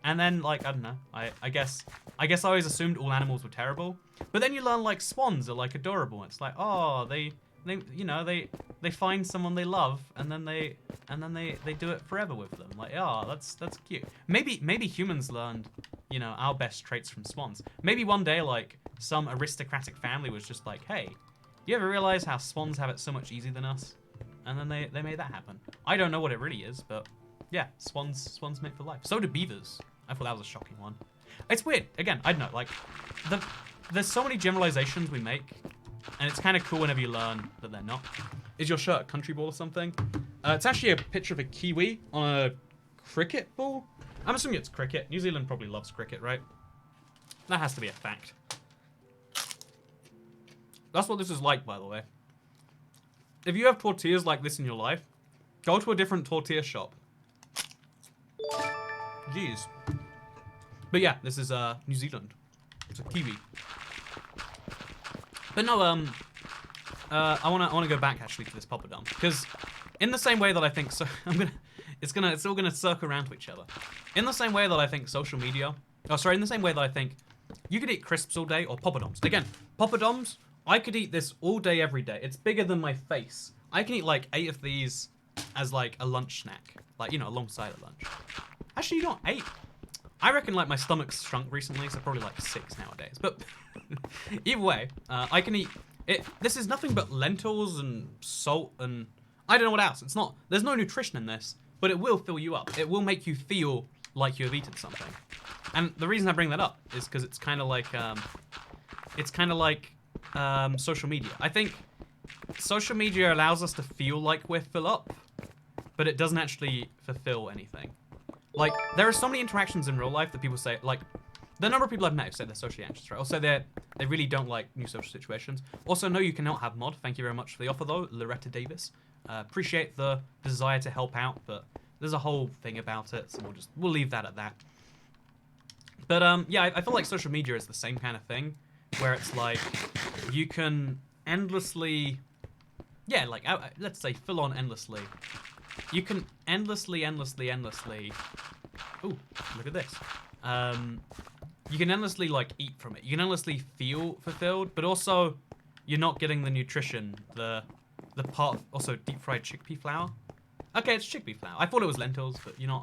And then, like, I don't know, I guess I always assumed all animals were terrible. But then you learn, like, swans are, like, adorable. It's like, oh, they you know, they find someone they love, and then they do it forever with them. Like, oh, that's cute. Maybe humans learned, you know, our best traits from swans. Maybe one day, like, some aristocratic family was just like, hey, you ever realize how swans have it so much easier than us? And then they made that happen. I don't know what it really is, but yeah, swans mate for life. So do beavers. I thought that was a shocking one. It's weird. Again, I don't know, like, there's so many generalizations we make, and it's kind of cool whenever you learn that they're not. Is your shirt a country ball or something? It's actually a picture of a kiwi on a cricket ball. I'm assuming it's cricket. New Zealand probably loves cricket, right? That has to be a fact. That's what this is like, by the way. if you have tortillas like this in your life, go to a different tortilla shop. Jeez. But yeah, this is New Zealand. It's a kiwi. But no, I wanna go back actually to this Poppadom, because in the same way that I think it's all gonna circle around to each other. In the same way that I think social media, in the same way that I think you could eat crisps all day or Poppadoms. Again, Poppadoms, I could eat this all day, every day. It's bigger than my face. I can eat like 8 of these as like a lunch snack, like, you know, alongside a lunch. Actually, not 8. I reckon like my stomach's shrunk recently, so probably like 6 nowadays. But either way, I can eat it. This is nothing but lentils and salt and I don't know what else. It's not. There's no nutrition in this, but it will fill you up. It will make you feel like you have eaten something. And the reason I bring that up is because it's kind of like social media. I think social media allows us to feel like we're full up, but it doesn't actually fulfill anything. Like, there are so many interactions in real life that people say, like, the number of people I've met who say they're socially anxious, right? Also, they really don't like new social situations. Also, no, you cannot have mod. Thank you very much for the offer, though, Loretta Davis. Appreciate the desire to help out, but there's a whole thing about it, so we'll leave that at that. But, yeah, I feel like social media is the same kind of thing, where it's like, you can endlessly, yeah, like, let's say full on endlessly. You can endlessly. Ooh, look at this. You can endlessly like eat from it. You can endlessly feel fulfilled, but also you're not getting the nutrition. The part also deep fried chickpea flour. Okay, it's chickpea flour. I thought it was lentils, but you know,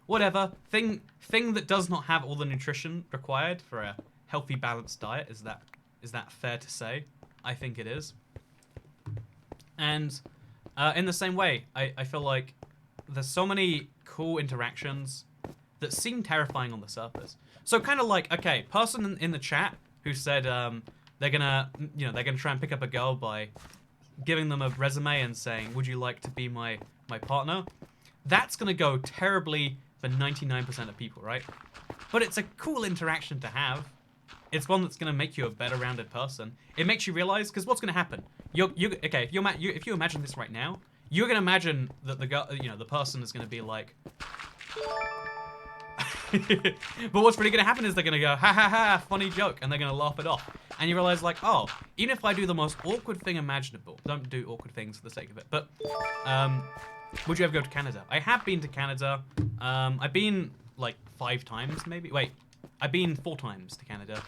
whatever. Thing that does not have all the nutrition required for a healthy, balanced diet. Is that fair to say? I think it is. And in the same way, I feel like there's so many cool interactions that seem terrifying on the surface. So kind of like, okay, person in the chat who said they're gonna try and pick up a girl by giving them a resume and saying, would you like to be my partner? That's gonna go terribly for 99% of people, right? But it's a cool interaction to have. It's one that's gonna make you a better rounded person. It makes you realize, because what's gonna happen? Okay, if you imagine this right now, you're gonna imagine that the person is gonna be like. But what's really gonna happen is they're gonna go, ha ha ha, funny joke, and they're gonna laugh it off. And you realize like, oh, even if I do the most awkward thing imaginable, don't do awkward things for the sake of it, but would you ever go to Canada? I have been to Canada. I've been like 5 times maybe. Wait, I've been 4 times to Canada.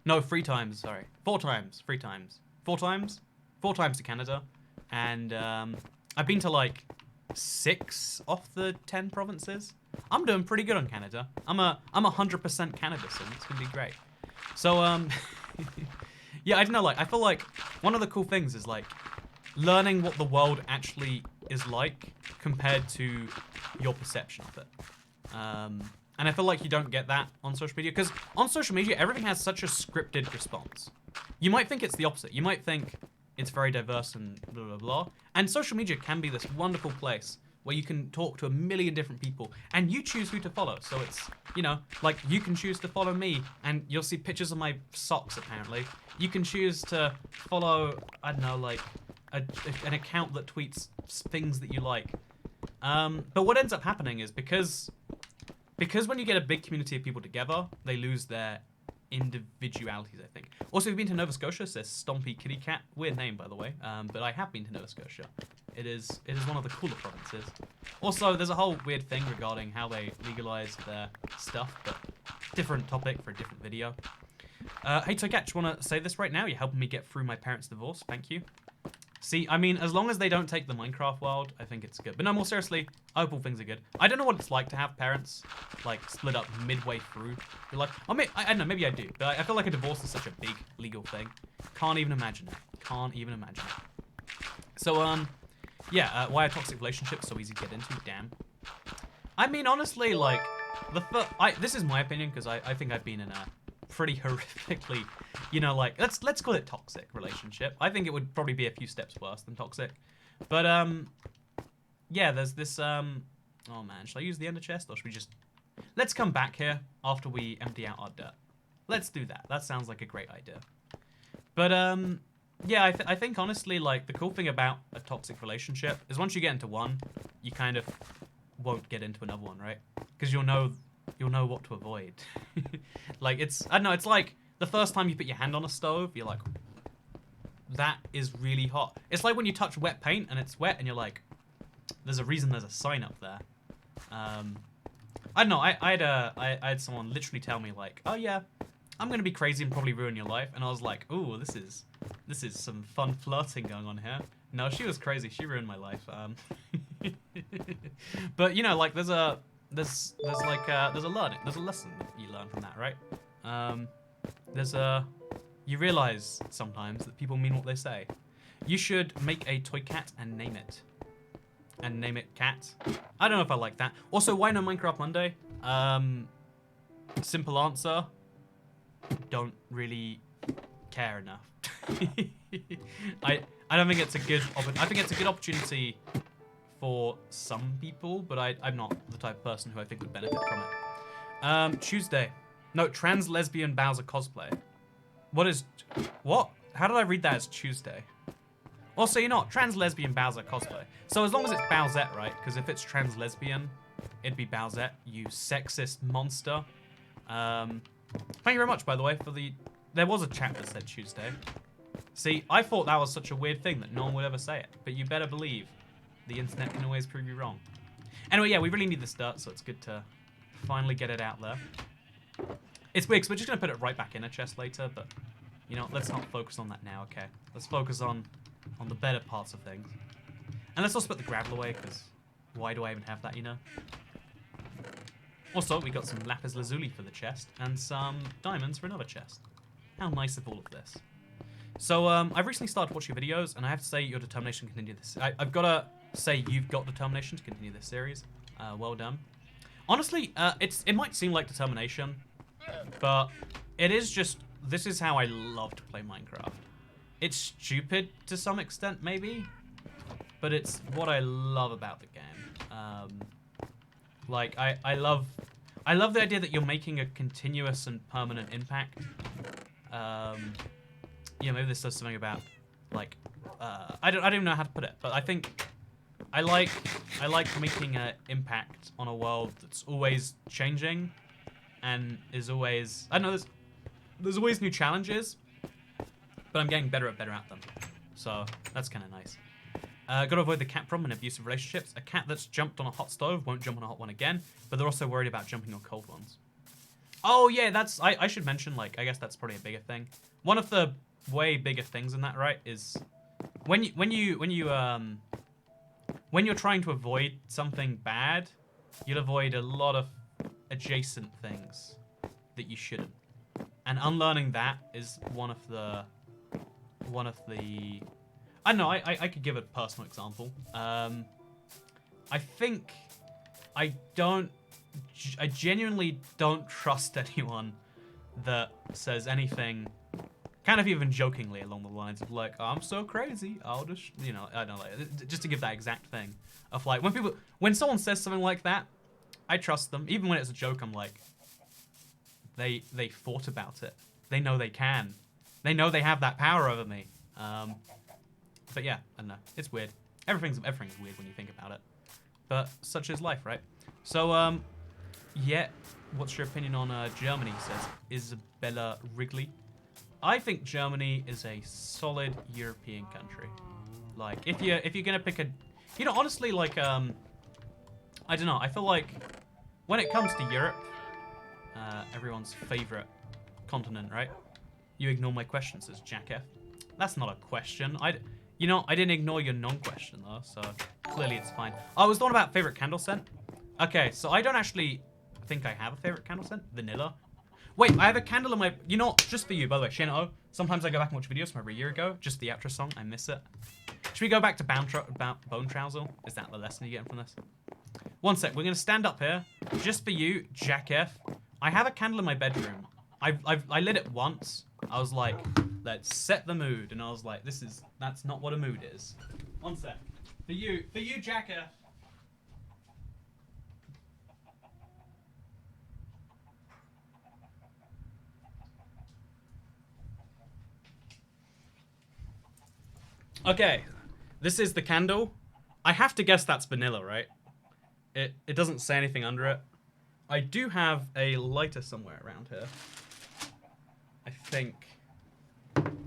No, 3 times, sorry. 4 times, 3 times. 4 times? 4 times to Canada. And I've been to like 6 off the 10 provinces. I'm doing pretty good on Canada. I'm 100% Canada, so it's gonna be great. So yeah, I don't know, like I feel like one of the cool things is like learning what the world actually is like compared to your perception of it. And I feel like you don't get that on social media, because on social media everything has such a scripted response. You might think it's the opposite. You might think it's very diverse and blah blah blah. And social media can be this wonderful place where you can talk to a million different people and you choose who to follow. So it's, you know, like you can choose to follow me and you'll see pictures of my socks apparently. You can choose to follow, I don't know, like an account that tweets things that you like. But what ends up happening is because when you get a big community of people together, they lose their individualities, I think. Also, if you've been to Nova Scotia, it says Stompy Kitty Cat. Weird name, by the way. But I have been to Nova Scotia. It is one of the cooler provinces. Also, there's a whole weird thing regarding how they legalize their stuff, but different topic for a different video. Hey, Tokatch, want to say this right now? You're helping me get through my parents' divorce. Thank you. See, I mean, as long as they don't take the Minecraft world, I think it's good. But no, more seriously, I hope all things are good. I don't know what it's like to have parents, like, split up midway through. You're like, oh, I don't know, maybe I do. But I feel like a divorce is such a big legal thing. Can't even imagine it. Can't even imagine it. So, yeah, why are toxic relationships so easy to get into? Damn. I mean, honestly, like, this is my opinion, because I think I've been in a pretty horrifically, you know, like, let's call it toxic relationship. I think it would probably be a few steps worse than toxic. But, yeah, there's this, oh man, shall I use the ender chest, or should we just, let's come back here after we empty out our dirt. Let's do that. That sounds like a great idea. But, Yeah, I think honestly, like, the cool thing about a toxic relationship is once you get into one, you kind of won't get into another one, right? Because you'll know what to avoid. Like, I don't know, it's like the first time you put your hand on a stove, you're like, that is really hot. It's like when you touch wet paint and it's wet and you're like, there's a reason there's a sign up there. I don't know, I had someone literally tell me like, oh yeah, I'm gonna be crazy and probably ruin your life. And I was like, ooh, this is some fun flirting going on here. No, she was crazy. She ruined my life. But you know, like there's a lesson that you learn from that, right? You realize sometimes that people mean what they say. You should make a toy cat and name it. And name it Cat. I don't know if I like that. Also, why no Minecraft Monday? Simple answer. Don't really care enough. I don't think it's a good. I think it's a good opportunity for some people, but I'm not the type of person who I think would benefit from it. Tuesday. No, trans lesbian Bowser cosplay. What? How did I read that as Tuesday? Also, you're not trans lesbian Bowser cosplay. So as long as it's Bowsette, right? Because if it's trans lesbian, it'd be Bowsette, you sexist monster. Thank you very much, by the way, for the... There was a chat that said Tuesday. See, I thought that was such a weird thing that no one would ever say it. But you better believe the internet can always prove you wrong. Anyway, yeah, we really need this dirt, so it's good to finally get it out there. It's weird, because we're just going to put it right back in a chest later, but, you know, let's not focus on that now, okay? Let's focus on the better parts of things. And let's also put the gravel away, because why do I even have that, you know? Also, we got some lapis lazuli for the chest, and some diamonds for another chest. How nice of all of this. So, I've recently started watching videos, and I have to say your determination to continue this. I've got to say you've got determination to continue this series. Well done. Honestly, it might seem like determination, but it is just, this is how I love to play Minecraft. It's stupid to some extent, maybe, but it's what I love about the game. Like, I love the idea that you're making a continuous and permanent impact. Yeah, maybe this says something about, like, I don't even know how to put it, but I think I like making an impact on a world that's always changing and is always, I don't know, there's always new challenges, but I'm getting better at them. So that's kind of nice. Got to avoid the cat problem in abusive relationships. A cat that's jumped on a hot stove won't jump on a hot one again, but they're also worried about jumping on cold ones. Oh yeah, that's, I should mention, like, I guess that's probably a bigger thing. One of the way bigger things in that, right, is when you're trying to avoid something bad, you'll avoid a lot of adjacent things that you shouldn't. And unlearning that is one of the I don't know, I could give a personal example. I think I genuinely don't trust anyone that says anything kind of even jokingly along the lines of like, I'm so crazy, I'll just, you know, I don't know, like, just to give that exact thing of like, when someone says something like that, I trust them. Even when it's a joke, I'm like, they thought about it. They know they can. They know they have that power over me. But yeah, I don't know. It's weird. Everything's weird when you think about it. But such is life, right? So, yeah. What's your opinion on Germany, says Isabella Wrigley. I think Germany is a solid European country. Like, if you're gonna pick a... You know, honestly, like, I don't know. I feel like when it comes to Europe, everyone's favorite continent, right? You ignore my question, says Jack F. That's not a question. You know, I didn't ignore your non-question, though, so clearly it's fine. Oh, it was the one about favorite candle scent? Okay, so I don't actually think I have a favorite candle scent. Vanilla. Wait, I have a candle in my... You know, just for you, by the way, Shane O. Sometimes I go back and watch videos from over a year ago. Just the outro song. I miss it. Should we go back to Bone Trousel? Is that the lesson you're getting from this? One sec. We're going to stand up here. Just for you, Jack F. I have a candle in my bedroom. I lit it once. I was like, let's set the mood. And I was like, that's not what a mood is. One sec. For you, Jack F. Okay, this is the candle. I have to guess that's vanilla, right? It doesn't say anything under it. I do have a lighter somewhere around here. I think.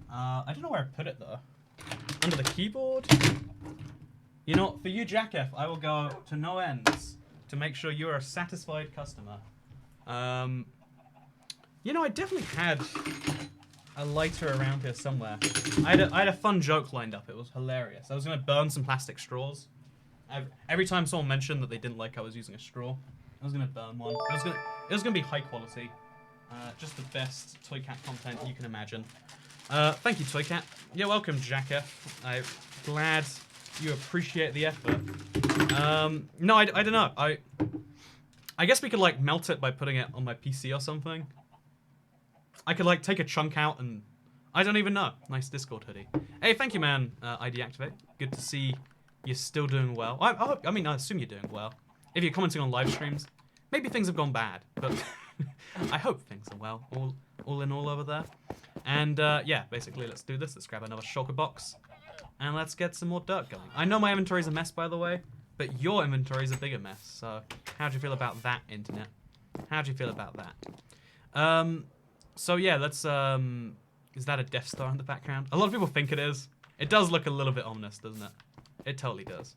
I don't know where I put it though. Under the keyboard? You know, for you, Jack F, I will go to no ends to make sure you are a satisfied customer. You know, I definitely had a lighter around here somewhere. I had a fun joke lined up. It was hilarious. I was going to burn some plastic straws. Every time someone mentioned that they didn't like I was using a straw, I was going to burn one. It was going to be high quality. Just the best Toy Cat content you can imagine. Thank you, Toy Cat. You're welcome, Jack F. I'm glad you appreciate the effort. No, I don't know. I guess we could like melt it by putting it on my PC or something. I could like take a chunk out and I don't even know. Nice Discord hoodie. Hey, thank you, man. I deactivate. Good to see you're still doing well. I mean, I assume you're doing well. If you're commenting on live streams, maybe things have gone bad, but I hope things are well. All in all over there. And yeah, basically, let's do this. Let's grab another shulker box. And let's get some more dirt going. I know my inventory's a mess, by the way, but your inventory's a bigger mess. So how do you feel about that, internet? How do you feel about that? So yeah, let's, is that a Death Star in the background? A lot of people think it is. It does look a little bit ominous, doesn't it? It totally does.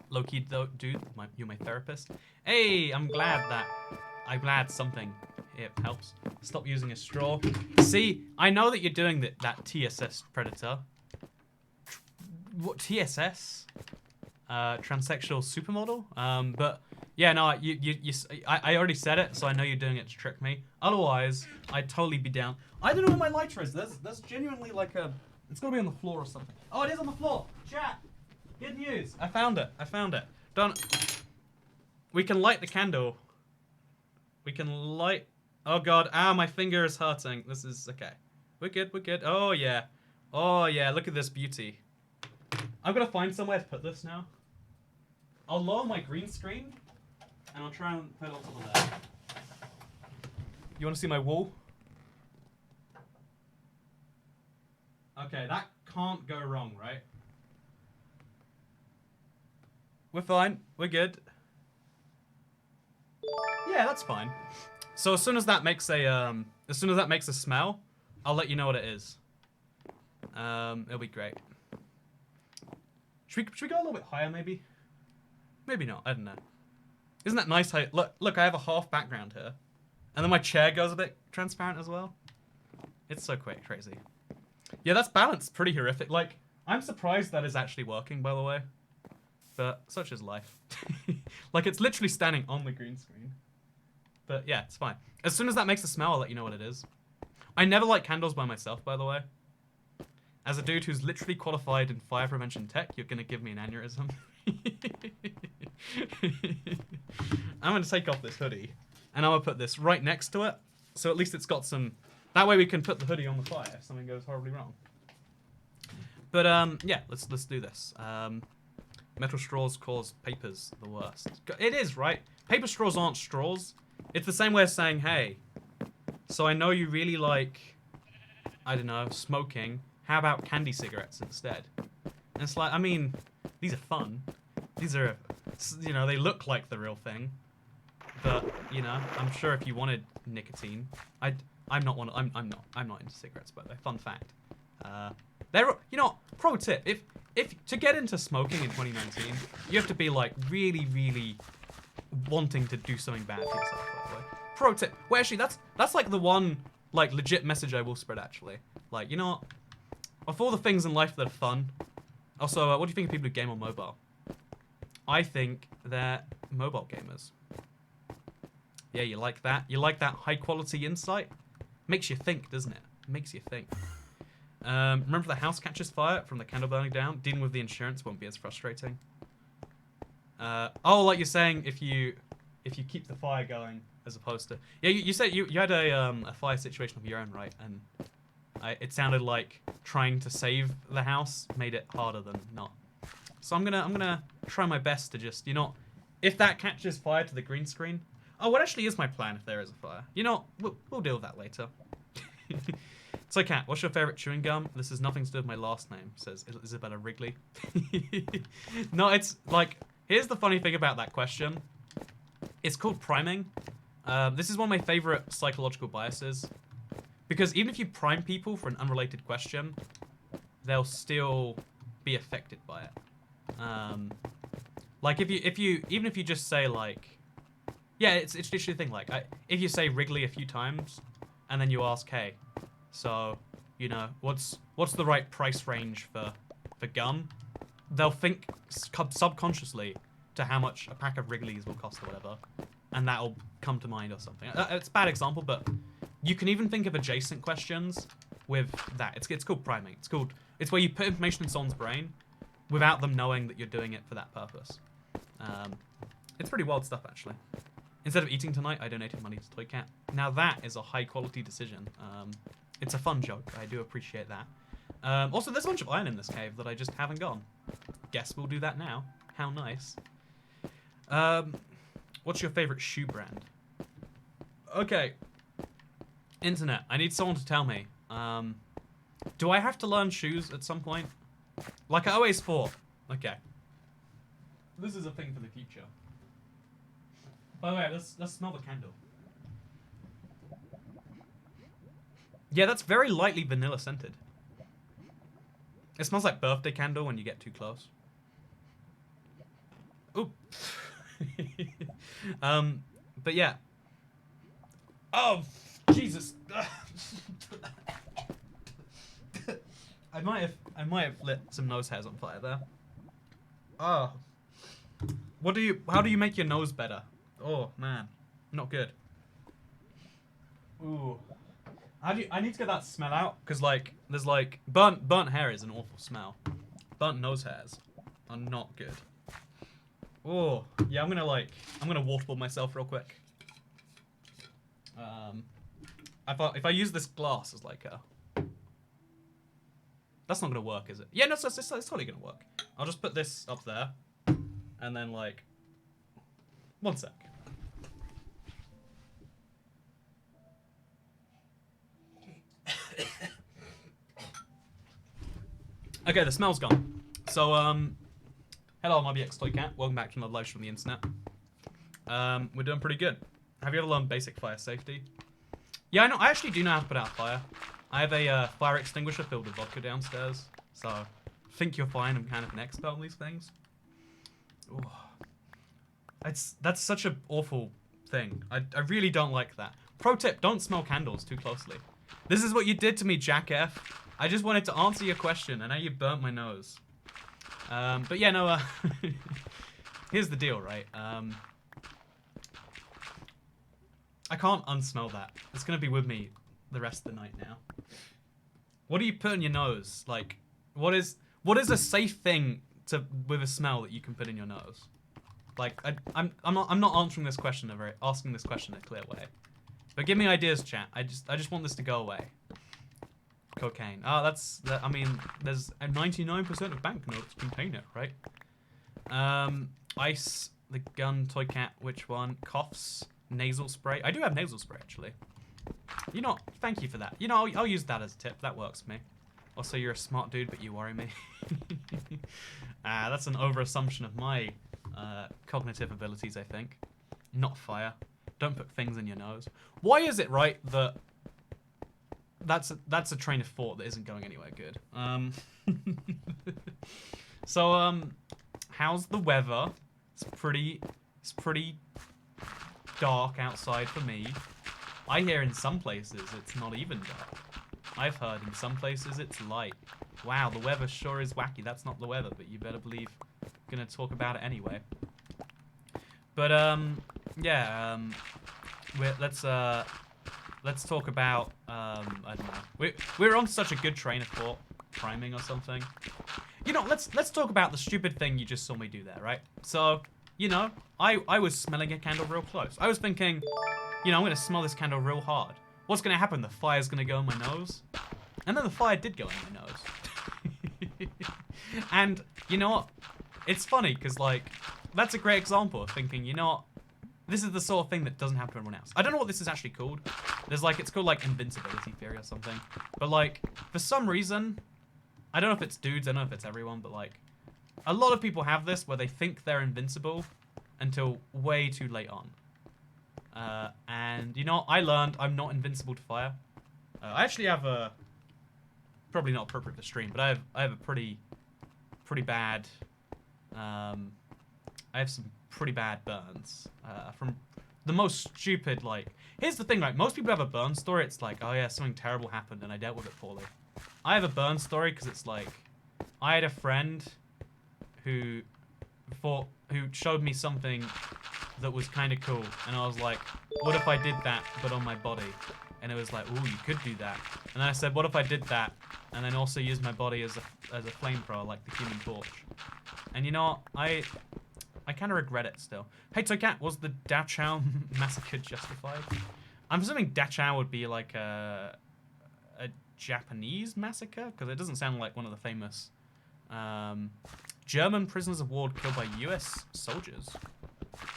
Low-key, dude, you're my therapist. Hey, I'm glad something it helps. Stop using a straw. See, I know that you're doing that TSS Predator. What, TSS? Transsexual supermodel? But yeah, no, I already said it, so I know you're doing it to trick me. Otherwise, I'd totally be down. I don't know where my lighter is. There's genuinely like a, it's gotta be on the floor or something. Oh, it is on the floor. Chat. Good news. I found it. Don't. We can light the candle. We can light. Oh god. Ow, my finger is hurting. This is okay. We're good. Oh yeah. Look at this beauty. I'm gonna find somewhere to put this now. I'll lower my green screen, and I'll try and put it on top of there. You want to see my wall? Okay, that can't go wrong, right? We're fine. We're good. Yeah, that's fine. So as soon as that makes a smell, I'll let you know what it is. It'll be great. Should we go a little bit higher, maybe? Maybe not. I don't know. Isn't that nice? How, look, I have a half background here, and then my chair goes a bit transparent as well. It's so crazy. Yeah, that's balanced pretty horrific. Like, I'm surprised that is actually working, by the way. But such is life. Like, it's literally standing on the green screen. But yeah, it's fine. As soon as that makes a smell, I'll let you know what it is. I never light candles by myself, by the way. As a dude who's literally qualified in fire prevention tech, you're gonna give me an aneurysm. I'm gonna take off this hoodie, and I'm gonna put this right next to it, so at least it's got some. That way we can put the hoodie on the fire if something goes horribly wrong. But yeah, let's do this. Metal straws cause papers the worst. It is, right? Paper straws aren't straws. It's the same way as saying, hey, so I know you really like, I don't know, smoking. How about candy cigarettes instead? And it's like, I mean, these are fun. These are, you know, they look like the real thing. But, you know, I'm sure if you wanted nicotine, I'm not into cigarettes, by the way. Fun fact. You know, pro tip, if to get into smoking in 2019, you have to be like really wanting to do something bad for yourself, by the way. Pro tip. Well, actually, that's like the one like legit message I will spread, actually. Like, you know what? Of all the things in life that are fun, also, what do you think of people who game on mobile? I think they're mobile gamers. Yeah, you like that? You like that high quality insight? Makes you think, doesn't it? Makes you think. Remember if the house catches fire from the candle burning down? Dealing with the insurance won't be as frustrating. Oh, like you're saying, if you keep the fire going as opposed to, yeah, you said you had a fire situation of your own, right? And it sounded like trying to save the house made it harder than not. So I'm gonna try my best to just, you know, if that catches fire to the green screen. Oh, what actually is my plan if there is a fire? You know, we'll deal with that later. It's So, Kat, what's your favorite chewing gum? This has nothing to do with my last name, says Isabella Wrigley. No, it's like, here's the funny thing about that question. It's called priming. This is one of my favorite psychological biases. Because even if you prime people for an unrelated question, they'll still be affected by it. Like, even if you just say, like, yeah, it's literally the thing, like, if you say Wrigley a few times, and then you ask, hey, so, you know, what's the right price range for gum? They'll think subconsciously to how much a pack of Wrigley's will cost or whatever, and that'll come to mind or something. It's a bad example, but you can even think of adjacent questions with that. It's called priming. It's where you put information in someone's brain without them knowing that you're doing it for that purpose. It's pretty wild stuff, actually. Instead of eating tonight, I donated money to Toy Cat. Now that is a high-quality decision. It's a fun joke. I do appreciate that. Also, there's a bunch of iron in this cave that I just haven't gone. Guess we'll do that now. How nice. What's your favorite shoe brand? Okay. Internet, I need someone to tell me. Do I have to learn shoes at some point? Like I always thought. Okay. This is a thing for the future. By the way, let's smell the candle. Yeah, that's very lightly vanilla scented. It smells like birthday candle when you get too close. Ooh. But yeah. Oh, Jesus. I might have lit some nose hairs on fire there. Oh. How do you make your nose better? Oh man, not good. Ooh. I need to get that smell out, because like there's like burnt hair is an awful smell. Burnt nose hairs are not good. Oh yeah, I'm gonna waterboard myself real quick. If I use this glass as like a, that's not gonna work, is it? Yeah, no, it's totally gonna work. I'll just put this up there, and then like, one sec. Okay, the smell's gone. So, hello, my BX Toy Cat. Welcome back to another live stream on the internet. We're doing pretty good. Have you ever learned basic fire safety? Yeah, I know. I actually do know how to put out fire. I have a fire extinguisher filled with vodka downstairs, so think you're fine. I'm kind of an expert on these things. Ooh. That's such an awful thing. I really don't like that. Pro tip: don't smell candles too closely. This is what you did to me, Jack F. I just wanted to answer your question, and now you burnt my nose. But yeah, no. Here's the deal, right? I can't unsmell that. It's gonna be with me the rest of the night now. What do you put in your nose? Like, what is a safe thing with a smell that you can put in your nose? Like, I'm not answering this question asking this question in a clear way. But give me ideas, chat. I just want this to go away. Cocaine. Oh, I mean, there's 99% of banknotes contain it, right? Ice, the gun, Toy Cat, which one? Coughs, nasal spray. I do have nasal spray, actually. You know, thank you for that. You know, I'll use that as a tip. That works for me. Also, you're a smart dude, but you worry me. That's an over-assumption of my cognitive abilities, I think. Not fire. Don't put things in your nose. Why is it, right, that that's a train of thought that isn't going anywhere good? So, how's the weather? It's pretty dark outside for me. I hear in some places it's not even dark. I've heard in some places it's light. Wow, the weather sure is wacky. That's not the weather, but you better believe I'm gonna talk about it anyway. But yeah, let's talk about I don't know. We're on such a good train of thought, priming or something. You know, let's talk about the stupid thing you just saw me do there, right? So, you know, I was smelling a candle real close. I was thinking, you know, I'm gonna smell this candle real hard. What's gonna happen? The fire's gonna go in my nose, and then the fire did go in my nose. And you know what? It's funny because like that's a great example of thinking, you know what? This is the sort of thing that doesn't happen to everyone else. I don't know what this is actually called. There's like, it's called like invincibility theory or something. But like, for some reason, I don't know if it's dudes, I don't know if it's everyone, but like, a lot of people have this where they think they're invincible until way too late on. And you know, I learned I'm not invincible to fire. I actually have a, probably not appropriate for stream, but I have a pretty bad, I have some pretty bad burns from the most stupid, like, here's the thing, like, most people have a burn story, it's like, oh yeah, something terrible happened and I dealt with it poorly. I have a burn story because it's like, I had a friend who showed me something that was kind of cool, and I was like, what if I did that but on my body? And it was like, ooh, you could do that. And then I said, what if I did that and then also used my body as a flamethrower, like the Human Torch? And you know what? I kind of regret it still. Hey, Toycat, was the Dachau massacre justified? I'm assuming Dachau would be like a Japanese massacre, because it doesn't sound like one of the famous German prisoners of war killed by US soldiers.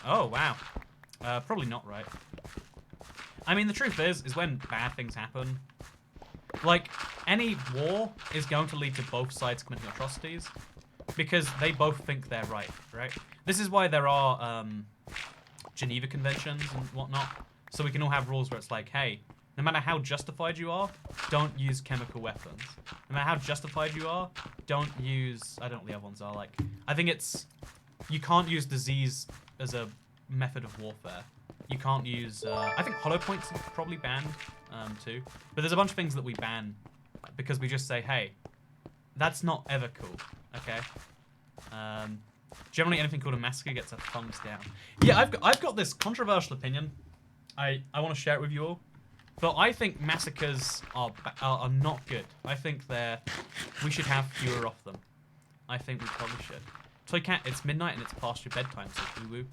Oh, wow. Probably not right. I mean, the truth is when bad things happen, like, any war is going to lead to both sides committing atrocities, because they both think they're right? This is why there are Geneva Conventions and whatnot, so we can all have rules where it's like, hey, no matter how justified you are, don't use chemical weapons. No matter how justified you are, don't use, I don't know what the other ones are, like, I think it's, you can't use disease as a method of warfare. You can't use, I think hollow points are probably banned too, but there's a bunch of things that we ban because we just say, hey, that's not ever cool, okay? Generally anything called a massacre gets a thumbs down. Yeah, I've got this controversial opinion. I want to share it with you all. But I think massacres are not good. I think we should have fewer of them. I think we probably should. Toycat, it's midnight and it's past your bedtime, so woo-woo.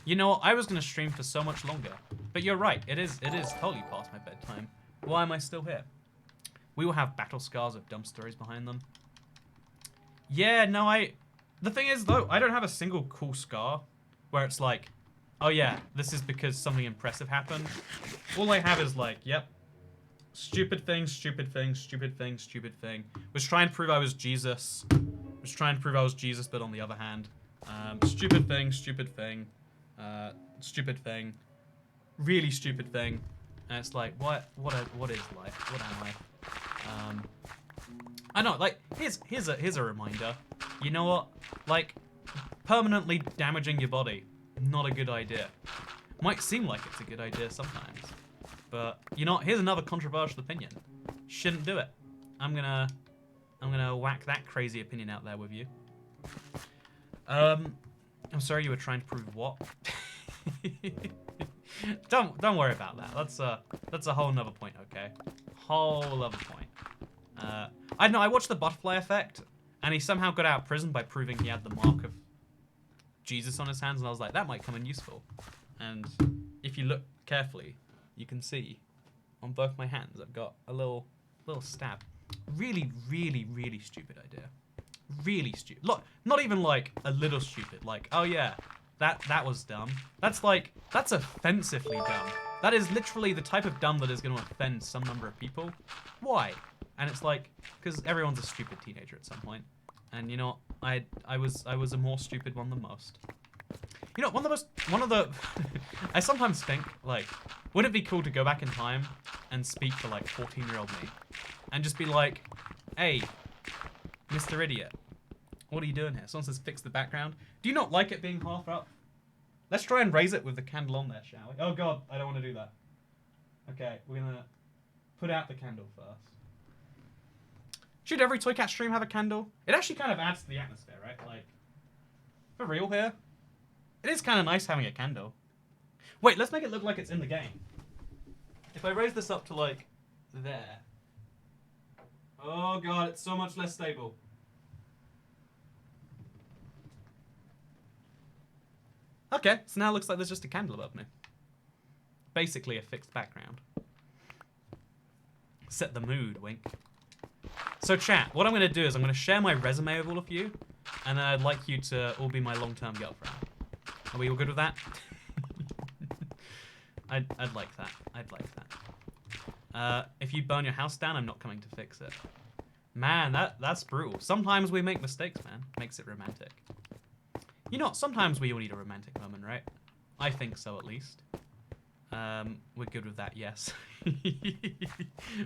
You know what? I was going to stream for so much longer. But you're right. It is totally past my bedtime. Why am I still here? We will have battle scars with dumb stories behind them. Yeah, no, the thing is, though, I don't have a single cool scar where it's like, oh yeah, this is because something impressive happened. All I have is like, yep, stupid thing, stupid thing, stupid thing, stupid thing. Was trying to prove I was Jesus. Was trying to prove I was Jesus, but on the other hand, stupid thing, stupid thing, stupid thing, really stupid thing. And it's like, what is life? What am I? I know, like, here's a reminder. You know what? Like, permanently damaging your body, not a good idea. Might seem like it's a good idea sometimes, but you know what? Here's another controversial opinion. Shouldn't do it. I'm gonna whack that crazy opinion out there with you. I'm sorry, you were trying to prove what? Don't worry about that. That's a whole nother point, okay? Whole other point. I don't know, I watched The Butterfly Effect, and he somehow got out of prison by proving he had the mark of Jesus on his hands, and I was like, that might come in useful. And if you look carefully, you can see on both my hands I've got a little stab. Really, really, really stupid idea. Really stupid. Look, not even like a little stupid, like, oh yeah, that was dumb. That's offensively dumb. That is literally the type of dumb that is going to offend some number of people. Why? And it's like, because everyone's a stupid teenager at some point. And you know, I was a more stupid one than most. You know, one of the I sometimes think, like, wouldn't it be cool to go back in time and speak to like 14-year-old me and just be like, hey, Mr. Idiot, what are you doing here? Someone says fix the background. Do you not like it being half up? Let's try and raise it with the candle on there, shall we? Oh god, I don't want to do that. Okay, we're gonna put out the candle first. Should every Toycat stream have a candle? It actually kind of adds to the atmosphere, right? Like, for real here? It is kind of nice having a candle. Wait, let's make it look like it's in the game. If I raise this up to, like, there. Oh god, it's so much less stable. Okay, so now it looks like there's just a candle above me. Basically a fixed background. Set the mood, wink. So chat, what I'm going to do is I'm going to share my resume with all of you, and I'd like you to all be my long-term girlfriend. Are we all good with that? I'd like that. I'd like that. If you burn your house down, I'm not coming to fix it. Man, that's brutal. Sometimes we make mistakes, man. Makes it romantic. You know, sometimes we all need a romantic moment, right? I think so, at least. We're good with that, yes.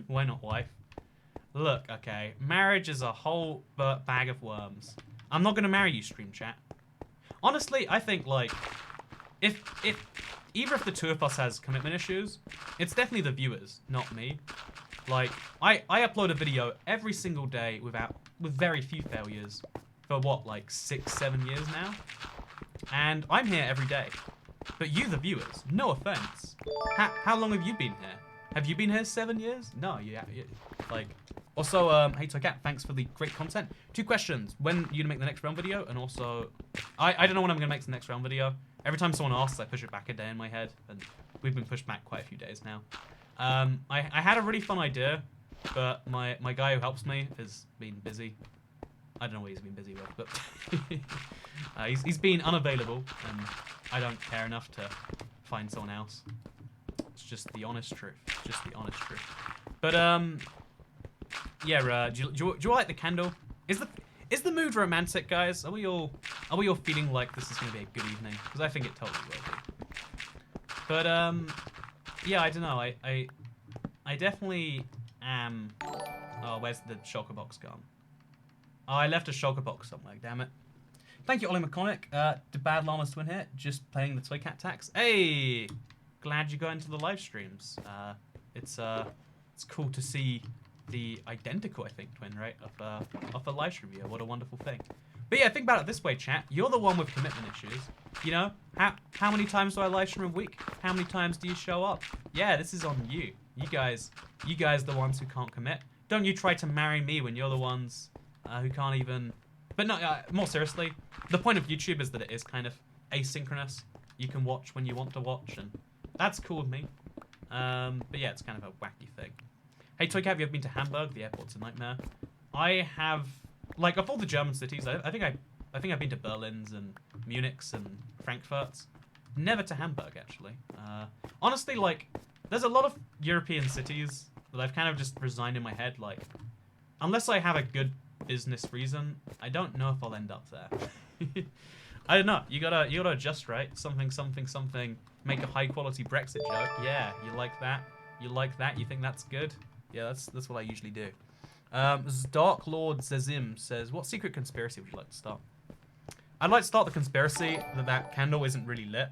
Why not, wife? Look, okay. Marriage is a whole bag of worms. I'm not gonna marry you, stream chat. Honestly, I think, like, if either of the two of us has commitment issues, it's definitely the viewers, not me. Like, I upload a video every single day with very few failures for what, like 6-7 years now? And I'm here every day. But you, the viewers, no offense. How long have you been here? Have you been here 7 years? No, yeah, like... Also, hey Toycat, thanks for the great content. 2 questions. When are you gonna make the next round video? And also, I don't know when I'm gonna make the next round video. Every time someone asks, I push it back a day in my head, and we've been pushed back quite a few days now. I had a really fun idea, but my guy who helps me has been busy. I don't know what he's been busy with, but he's been unavailable, and I don't care enough to find someone else. It's just the honest truth. Just the honest truth. But yeah. Do you like the candle? Is the mood romantic, guys? Are we all feeling like this is gonna be a good evening? Because I think it totally will be. But yeah, I don't know. I definitely am. Oh, where's the shulker box gone? Oh, I left a shulker box somewhere. Damn it. Thank you, Ollie McConaughey. The Bad Llama's twin here, just playing the Toy Cat tax. Hey, glad you got into the live streams. It's cool to see the identical, I think, twin, right, of a live stream viewer. What a wonderful thing. But yeah, think about it this way, chat. You're the one with commitment issues. You know, how many times do I live stream a week? How many times do you show up? Yeah, this is on you. You guys, the ones who can't commit. Don't you try to marry me when you're the ones who can't even. But no, more seriously, the point of YouTube is that it is kind of asynchronous. You can watch when you want to watch, and that's cool with me. But yeah, it's kind of a wacky thing. Hey, Toycat, have you ever been to Hamburg? The airport's a nightmare. I have, like, of all the German cities, I think I've been to Berlin's and Munich's and Frankfurt's. Never to Hamburg, actually. Honestly, like, there's a lot of European cities that I've kind of just resigned in my head, like, unless I have a good business reason, I don't know if I'll end up there. I don't know. You gotta adjust, right? Something. Make a high quality Brexit joke. Yeah, you like that? You like that? You think that's good? Yeah, that's what I usually do. Dark Lord Zezim says, what secret conspiracy would you like to start? I'd like to start the conspiracy that candle isn't really lit.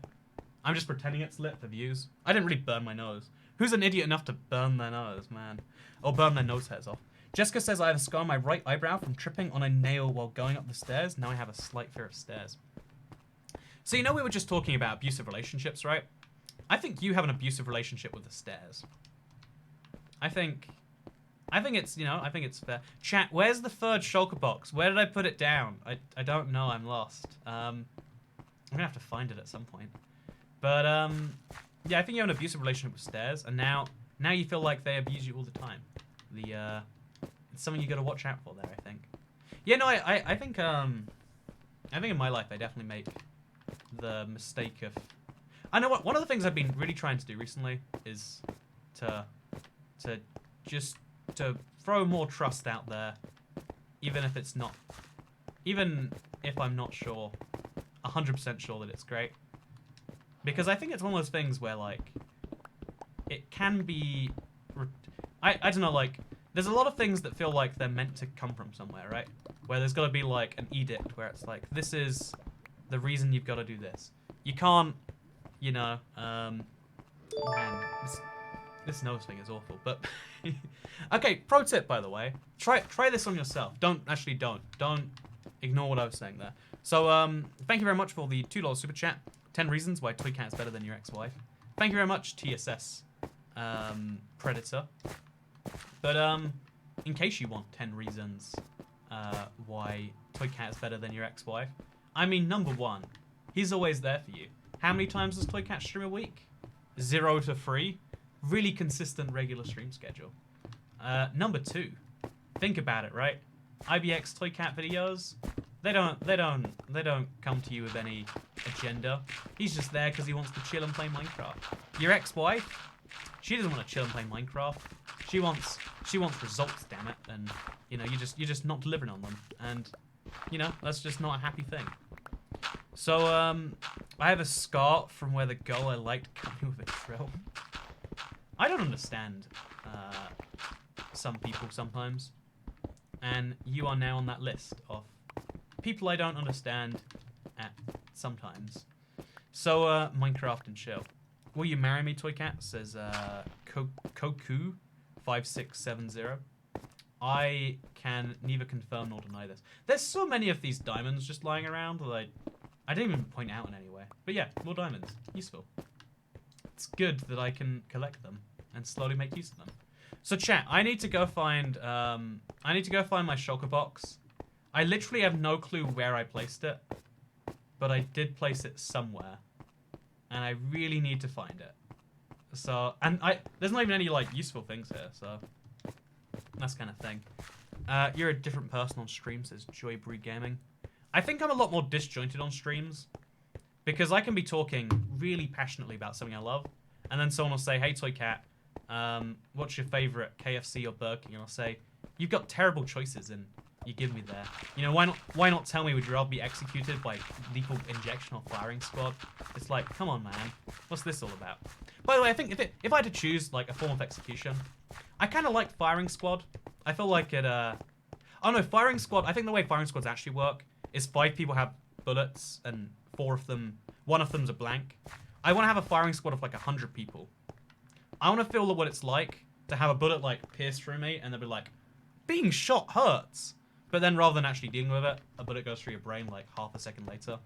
I'm just pretending it's lit for views. I didn't really burn my nose. Who's an idiot enough to burn their nose, man? Or burn their nose hairs off. Jessica says, I have a scar on my right eyebrow from tripping on a nail while going up the stairs. Now I have a slight fear of stairs. So you know we were just talking about abusive relationships, right? I think you have an abusive relationship with the stairs. I think it's, you know, I think it's fair. Chat, where's the third shulker box? Where did I put it down? I don't know, I'm lost. I'm gonna have to find it at some point. But, yeah, I think you have an abusive relationship with stairs, and now you feel like they abuse you all the time. It's something you gotta watch out for there, I think. Yeah, no, I think in my life I definitely make the mistake of... I know what, one of the things I've been really trying to do recently is to throw more trust out there, even if I'm not sure, 100% sure that it's great. Because I think it's one of those things where, like, it can be, I don't know, like, there's a lot of things that feel like they're meant to come from somewhere, right? Where there's got to be, like, an edict where it's like, this is the reason you've got to do this. You can't, you know, man, this nose thing is awful, but... Okay, pro tip, by the way. Try this on yourself. Don't ignore what I was saying there. So, thank you very much for the $2 super chat. 10 reasons why Toy Cat is better than your ex-wife. Thank you very much, TSS Predator. But, in case you want 10 reasons why Toy Cat is better than your ex-wife, I mean, number 1, he's always there for you. How many times does Toy Cat stream a week? 0 to 3. Really consistent, regular stream schedule. Number 2, think about it, right? IBX Toy Cat videos, they don't come to you with any agenda. He's just there because he wants to chill and play Minecraft. Your ex-wife, she doesn't want to chill and play Minecraft. She wants results, damn it, and you know, you're just not delivering on them, and you know, that's just not a happy thing. So I have a scar from where the girl I liked cut me with a drill. I don't understand some people sometimes, and you are now on that list of people I don't understand at sometimes. So Minecraft and chill. Will you marry me, Toy Cat? Says Koku5670. I can neither confirm nor deny this. There's so many of these diamonds just lying around that I didn't even point out in any way. But yeah, more diamonds. Useful. It's good that I can collect them and slowly make use of them. So chat, I need to go find my shulker box. I literally have no clue where I placed it, but I did place it somewhere, and I really need to find it. So, and there's not even any like useful things here, so that's kind of thing. You're a different person on stream, says Joybreed Gaming. I think I'm a lot more disjointed on streams, because I can be talking really passionately about something I love, and then someone will say, "Hey, Toy Cat, what's your favorite KFC or Burger King?" And I'll say, "You've got terrible choices, and you give me there. You know, why not tell me would you rather be executed by lethal injection or firing squad?" It's like, come on, man, what's this all about? By the way, I think if I had to choose like a form of execution, I kind of like firing squad. I feel like it. Oh no, firing squad. I think the way firing squads actually work is 5 people have bullets and 4 of them, 1 of them's a blank. I want to have a firing squad of like 100 people. I want to feel what it's like to have a bullet like pierce through me and they'll be like, being shot hurts. But then rather than actually dealing with it, a bullet goes through your brain like half a second later.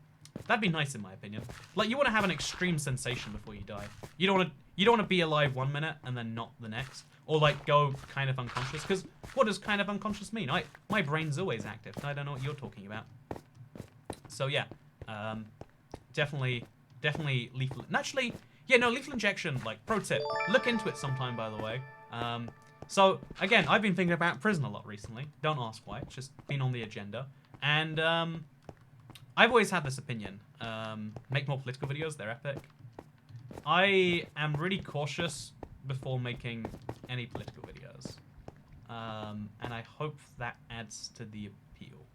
That'd be nice in my opinion. Like you want to have an extreme sensation before you die. You don't want to be alive 1 minute and then not the next. Or like go kind of unconscious. Because what does kind of unconscious mean? My brain's always active. I don't know what you're talking about. So yeah, definitely lethal. And actually, yeah, no, lethal injection. Like pro tip, look into it sometime. By the way. So again, I've been thinking about prison a lot recently. Don't ask why. It's just been on the agenda. And I've always had this opinion. Make more political videos. They're epic. I am really cautious before making any political videos. And I hope that adds to the appeal.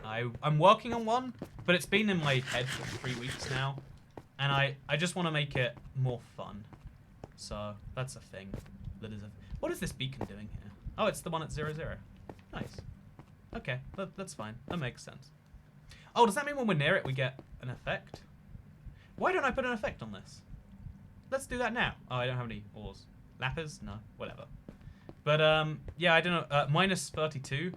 I'm working on one, but it's been in my head for 3 weeks now. And I just want to make it more fun. So that's a thing. That is a... What is this beacon doing here? Oh, it's the one at 00. Nice. Okay, that's fine. That makes sense. Oh, does that mean when we're near it, we get an effect? Why don't I put an effect on this? Let's do that now. Oh, I don't have any ores. Lapis? No, whatever. But, yeah, I don't know. Minus 32.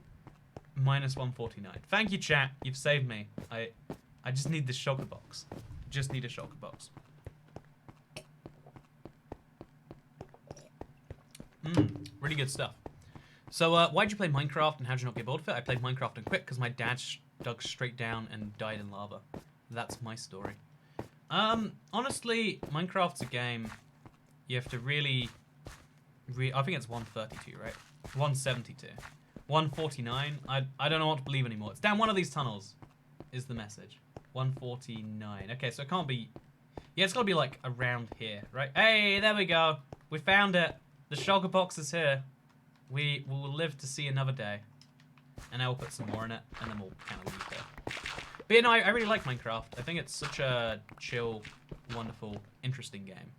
Minus 149. Thank you, chat. You've saved me. I just need this shulker box. Just need a shulker box. Really good stuff. So, why'd you play Minecraft and how'd you not get bored of it? I played Minecraft and quit because my dad dug straight down and died in lava. That's my story. Honestly, Minecraft's a game you have to really... I think it's 132, right? 172. 149? I don't know what to believe anymore. It's down one of these tunnels, is the message. 149. Okay, so it can't be... Yeah, it's got to be, like, around here, right? Hey, there we go. We found it. The shulker box is here. We will live to see another day. And I will put some more in it, and then we'll kind of leave there. But you know, I really like Minecraft. I think it's such a chill, wonderful, interesting game.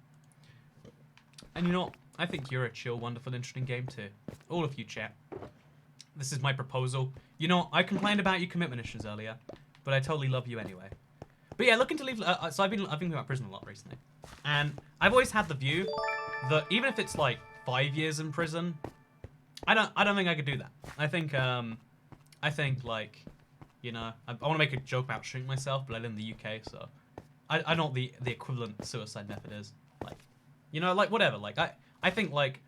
And you know, I think you're a chill, wonderful, interesting game too. All of you, chat. This is my proposal. You know, I complained about your commitment issues earlier, but I totally love you anyway. But yeah, looking to leave. So I've been thinking about prison a lot recently, and I've always had the view that even if it's like 5 years in prison, I don't think I could do that. I think like, you know, I want to make a joke about shooting myself, but I live in the UK, so I know what the equivalent suicide method is. Like, you know, like whatever. Like I think like,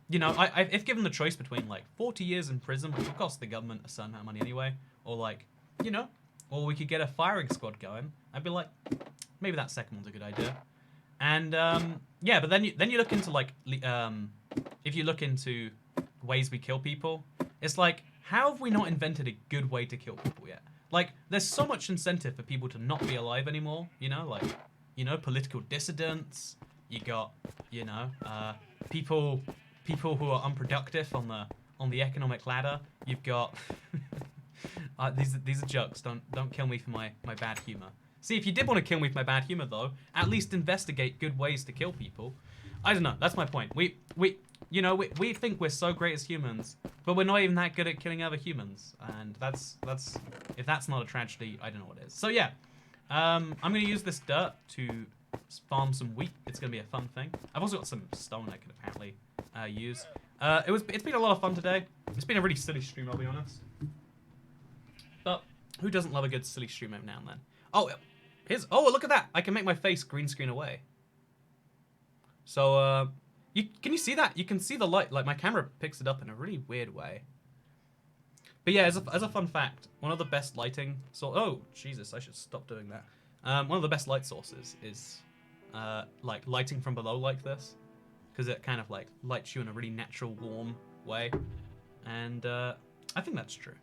you know, if given the choice between like 40 years in prison, which will cost the government a certain amount of money anyway, or like, you know, or we could get a firing squad going, I'd be like, maybe that second one's a good idea. And yeah, but then you look into like, if you look into ways we kill people, it's like, how have we not invented a good way to kill people yet? Like, there's so much incentive for people to not be alive anymore, you know, like, you know, political dissidents, you got, you know, people people who are unproductive on the economic ladder. You've got these are jokes. Don't kill me for my bad humor. See, if you did want to kill me for my bad humor, though, at least investigate good ways to kill people. I don't know. That's my point. We think we're so great as humans, but we're not even that good at killing other humans. And that's if that's not a tragedy, I don't know what is. So yeah, I'm gonna use this dirt to farm some wheat. It's gonna be a fun thing. I've also got some stone I can apparently use. It's been a lot of fun today. It's been a really silly stream, I'll be honest. But who doesn't love a good silly stream every now and then? Oh, oh, look at that! I can make my face green screen away. So, can you see that? You can see the light. Like, my camera picks it up in a really weird way. But yeah, as a fun fact, one of the best lighting... Oh, Jesus, I should stop doing that. One of the best light sources is, like, lighting from below like this. Because it kind of, like, lights you in a really natural, warm way. And, I think that's true.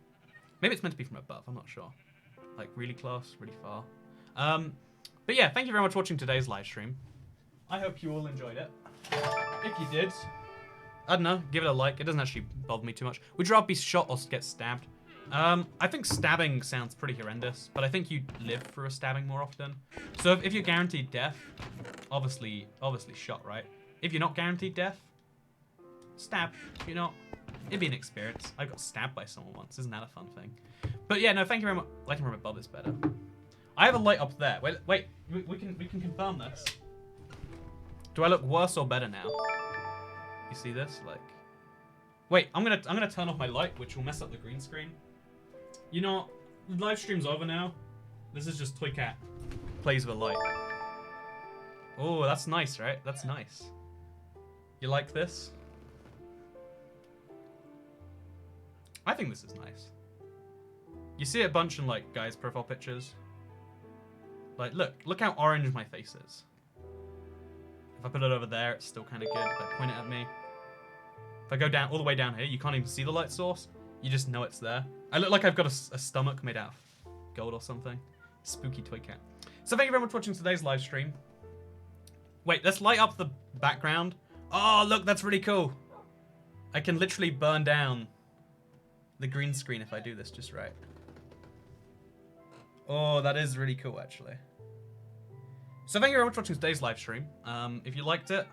Maybe it's meant to be from above, I'm not sure. Like, really close, really far. But yeah, thank you very much for watching today's live stream. I hope you all enjoyed it. If you did, I don't know, give it a like. It doesn't actually bother me too much. Would you rather be shot or get stabbed? I think stabbing sounds pretty horrendous, but I think you live through a stabbing more often. So if you're guaranteed death, obviously shot, right? If you're not guaranteed death, stab. You know, it'd be an experience. I got stabbed by someone once. Isn't that a fun thing? But yeah, no, thank you very much. Lighting from above is better. I have a light up there. Wait, we can confirm this. Do I look worse or better now? You see this? Like, wait, I'm gonna turn off my light, which will mess up the green screen. You know, the live stream's over now. This is just Toy Cat plays with a light. Oh, that's nice, right? That's nice. You like this? I think this is nice. You see a bunch in like guys' profile pictures. Like, look how orange my face is. If I put it over there, it's still kind of good. If I point it at me. If I go down all the way down here, you can't even see the light source. You just know it's there. I look like I've got a stomach made out of gold or something. Spooky Toy Cat. So thank you very much for watching today's live stream. Wait, let's light up the background. Oh, look, that's really cool. I can literally burn down the green screen if I do this just right. Oh, that is really cool, actually. So thank you very much for watching today's live stream. If you liked it,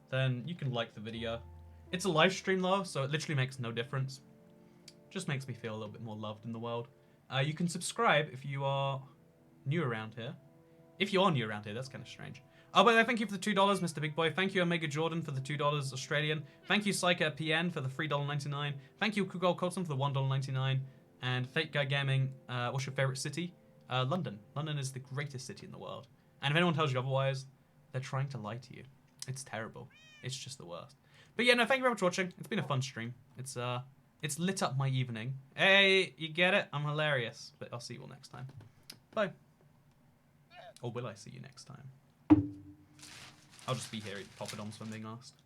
then you can like the video. It's a live stream though, so it literally makes no difference. Just makes me feel a little bit more loved in the world. You can subscribe if you are new around here. If you are new around here, that's kind of strange. Oh, by the way, thank you for the $2, Mr. Big Boy. Thank you, Omega Jordan, for the $2 Australian. Thank you, Psycha PN, for the $3.99. Thank you, Kugol Colton, for the $1.99. And Fake Guy Gaming, what's your favorite city? London. London is the greatest city in the world. And if anyone tells you otherwise, they're trying to lie to you. It's terrible. It's just the worst. But yeah, no, thank you very much for watching. It's been a fun stream. It's lit up my evening. Hey, you get it? I'm hilarious. But I'll see you all next time. Bye. Or will I see you next time? I'll just be here eating Poppadoms when being asked.